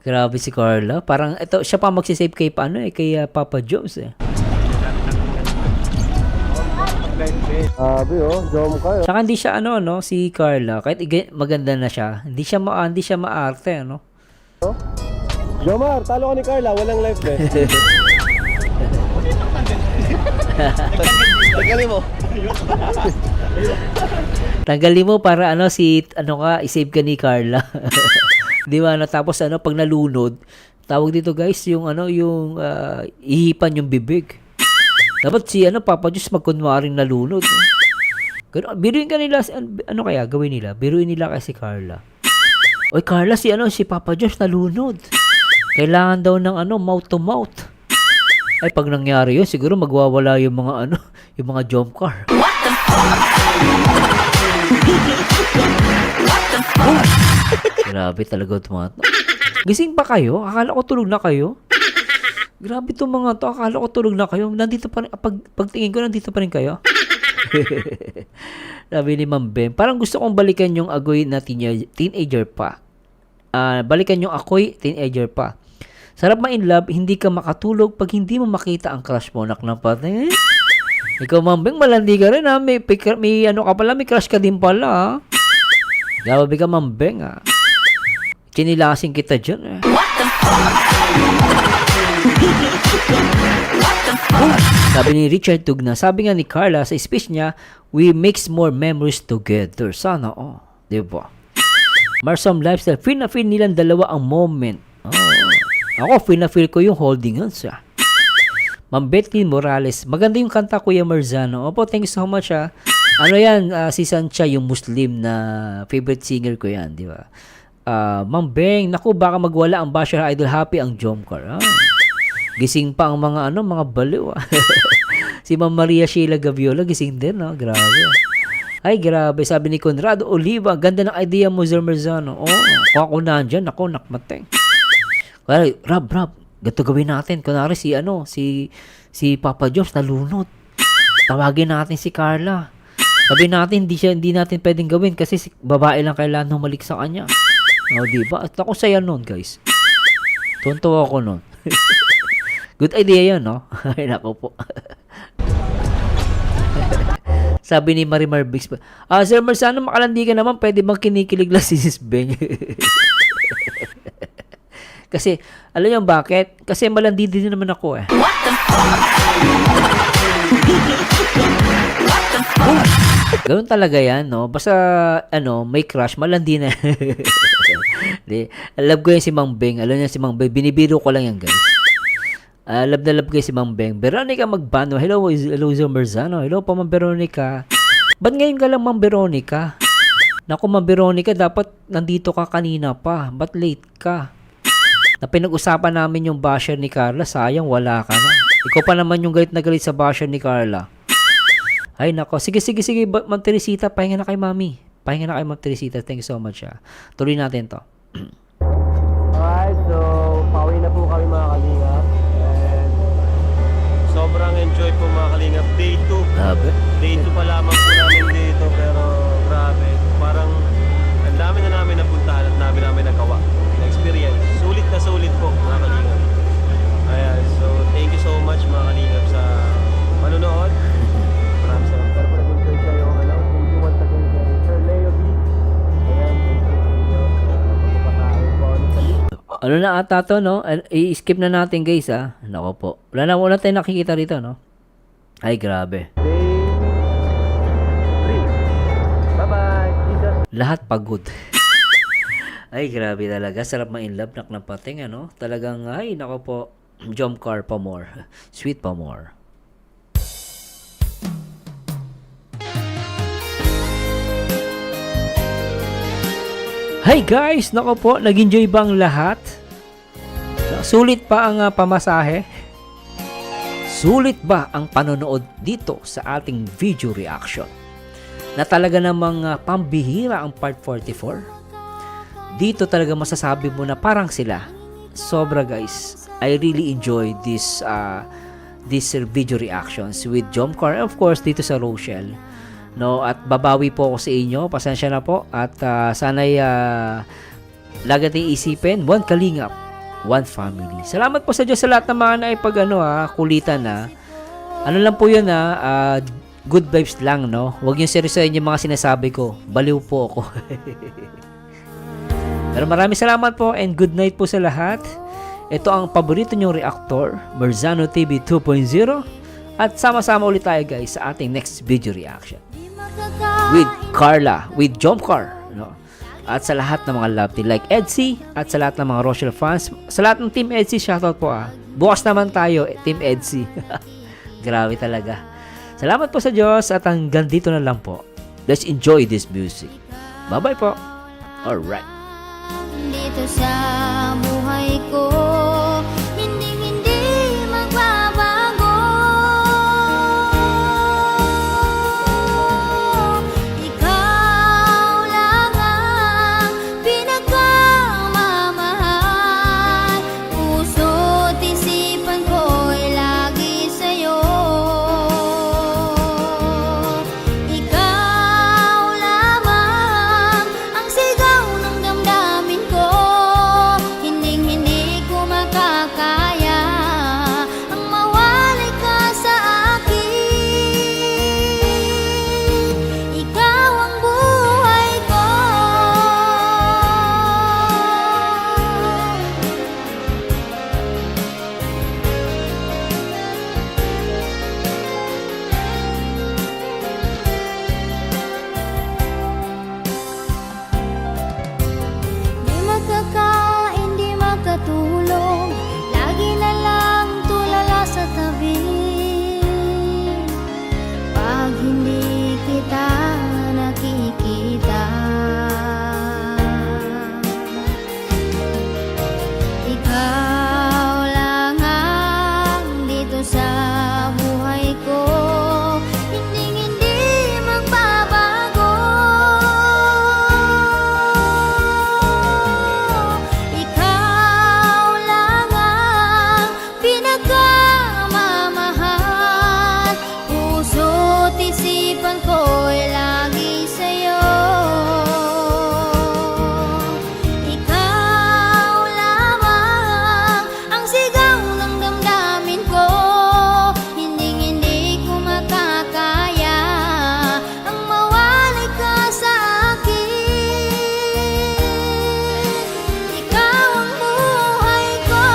Grabe si Carla. Parang ito siya pa magsisave kay kay Papa Jones eh. Grabe, oh. Jom ka. Saka hindi siya si Carla kahit maganda na siya. Hindi siya maarte Jomar, talo ko ni Carla. Walang live vest. Tagalin mo. Tanggalin mo para i-save ka ni Carla. Di ba? Tapos pag nalunod, tawag dito guys, yung ihipan yung bibig. Dapat si Papa Diyos magkunwaring nalunod. Biruin ka nila, kaya gawin nila? Biruin nila kasi Carla. Oy Carla, si Papa Diyos nalunod. Kailangan daw ng mouth to mouth. Ay pag nangyari yun, siguro magwawala yung mga yung mga jump car. Grabe talaga ito. Gising pa kayo? Akala ko tulog na kayo. Grabe itong mga to. Akala ko tulog na kayo. Nandito pa rin. Pagtingin ko, nandito pa rin kayo. Sabi ni Ma'am Bem. Parang gusto kong balikan yung agoy na teenager pa. Balikan yung ako'y teenager pa. Sarap ma-in love, hindi ka makatulog pag hindi mo makita ang crush mo. Nak ng pati. Ikaw, Ma'am Bem, malandi ka rin ha. May ka pala, may crush ka din pala ha. Grabe ka, Ma'am Bem ha. Chinilasing kita dyan eh. Sabi ni Richard Tugna, sabi nga ni Carla sa speech niya, we makes more memories together. Sana, diba? Marsom Lifestyle, feel na feel nilang dalawa ang moment. Ako, feel na feel ko yung holding hands. Ma'am Betty Morales, maganda yung kanta, Kuya Marzano. Opo, thank you so much si Sancha, yung Muslim na favorite singer ko yan, di ba? Ma'am Beng, naku, baka magwala ang Basher Idol Happy ang Jomcar. Gising pa ang mga mga baliw. Si Ma'am Maria Sheila Gaviola, gising din, grabe. Ay, grabe, sabi ni Conrado Oliva, ganda ng idea mo, Sir Marzano. Kung ako nandyan, ako, nakmateng. Kaya, Rob, gato gawin natin. Kunwari si Papa Jones nalunod. Tawagin natin si Carla. Sabi natin, hindi natin pwedeng gawin kasi babae lang kailangan humalik sa kanya. Diba? At ako saya nun, guys. Tunto ako nun. Good idea yun, no? Ay, nako po. Sabi ni Marimar Biggs pa, Sir Marzano, makalandi ka naman, pwede bang kinikilig lang si Sis Beng? Kasi, alam niyo bakit? Kasi malandi din naman ako eh. Ganun talaga yan, no? Basta, may crush, malandi na. Alam ko yan si Mang Beng. Alam niya si Mang Beng. Binibiro ko lang yan, guys. Love na love ko si Mang Beng. Veronica Magbano. Hello, Sir Marzano. Hello pa, Ma'am Veronica. Ba't ngayon ka lang, Ma'am Veronica? Naku, Ma'am Veronica, dapat nandito ka kanina pa. Ba't late ka? Na pinag-usapan namin yung basher ni Carla. Sayang, wala ka na. Ikaw pa naman yung galit na galit sa basher ni Carla. Ay, nako. Sige, Ma'am Teresita. Pahinga na kay Mami. Pahinga na kay Ma'am Teresita. Thank you so much. Tuloy natin to. Alright, so pauwi na po kami mga kalingap. And sobrang enjoy po mga kalingap. Day 2. Grabe. Day 2 pa lamang po namin dito. Pero grabe. Parang ang dami na namin napuntahan at dami namin nagawa. Na-experience. Sulit po mga kalingap. Ayan, so thank you so much mga kalingap sa manonood. Maraming salamat. Pero nag-enjoy kayo. Thank you once again kay Sir Leo B. Ayan, thank you sa inyo. Pagpapakain po ako sa link. Ano na ata to, no? I-skip na natin, guys, Nako po. Wala tayong nakikita rito, no? Ay, grabe. Day 3. Bye-bye. Jesus. Lahat pagod. Ay, grabe talaga. Sarap ma-inlove. Nak ng pating, Talagang, ay, nako po. Jomcar pa more. Sweet pa more. Hi guys! Nako po, nag-enjoy ba ang lahat? Sulit pa ang pamasahe? sulit ba ang panonood dito sa ating video reaction? Na talaga namang pambihira ang part 44? Dito talaga masasabi mo na parang sila. Sobra guys. I really enjoy this video reactions with Jomcar and of course dito sa Rochelle. No, at babawi po ako sa inyo. Pasensya na po at sana'y lagi nating isipin, one kalingap, one family. Salamat po sa Diyos sa lahat ng mga naipag kulitan na. Ano lang po yun good vibes lang, no? Huwag niyo seryosohin yung mga sinasabi ko. Baliw po ako. Pero maraming salamat po and good night po sa lahat. Ito ang paborito nyong reactor, Merzano TV 2.0. At sama-sama ulit tayo guys sa ating next video reaction. With Carla, with Jomcar, no? At sa lahat ng mga love team like Edsy at sa lahat ng mga Rochelle fans, sa lahat ng Team Edsy, shoutout po Bukas naman tayo, Team Edsy. Grabe talaga. Salamat po sa Diyos at hanggang dito na lang po. Let's enjoy this music. Bye-bye po. Alright. Dito sa buhay ko, hindi magbabago. Ikaw lang ang pinagmamahal. Puso't isipan ko'y lagi sa'yo. Ikaw lamang ang sigaw ng damdamin ko. Hindi ko makakaya ang mawalay ka sa akin. Ikaw ang buhay ko. Di magkakain, di magkatulog, lagi na lang tulala sa tabi. Pag hindi kita nakikita, ikaw lang ang dito sa buhay ko. Hindi magbabago. Ikaw lang ang pinagmamahal. Puso't isipan ko'y lagi sa'yo. Ikaw lamang ang sigaw ng damdamin ko. Hindi ko makakaya ang mawalay ka sa akin. Ikaw ang buhay ko.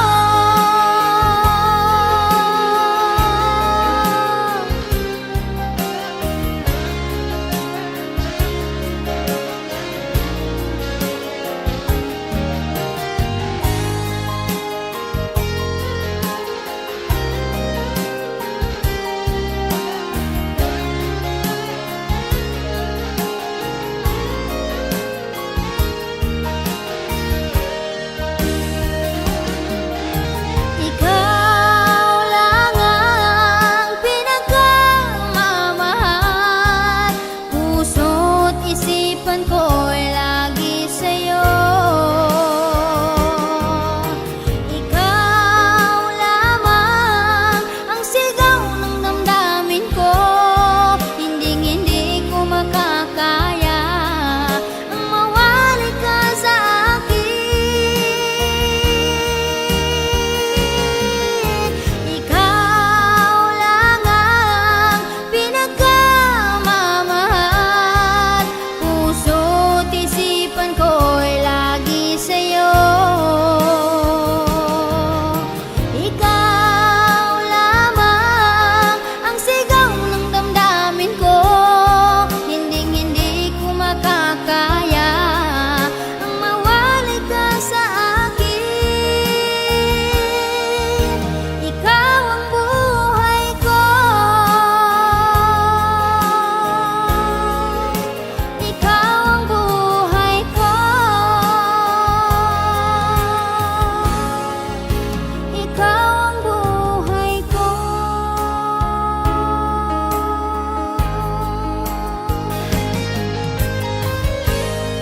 Ikaw lang ang pinagmamahal. Puso't isipan ko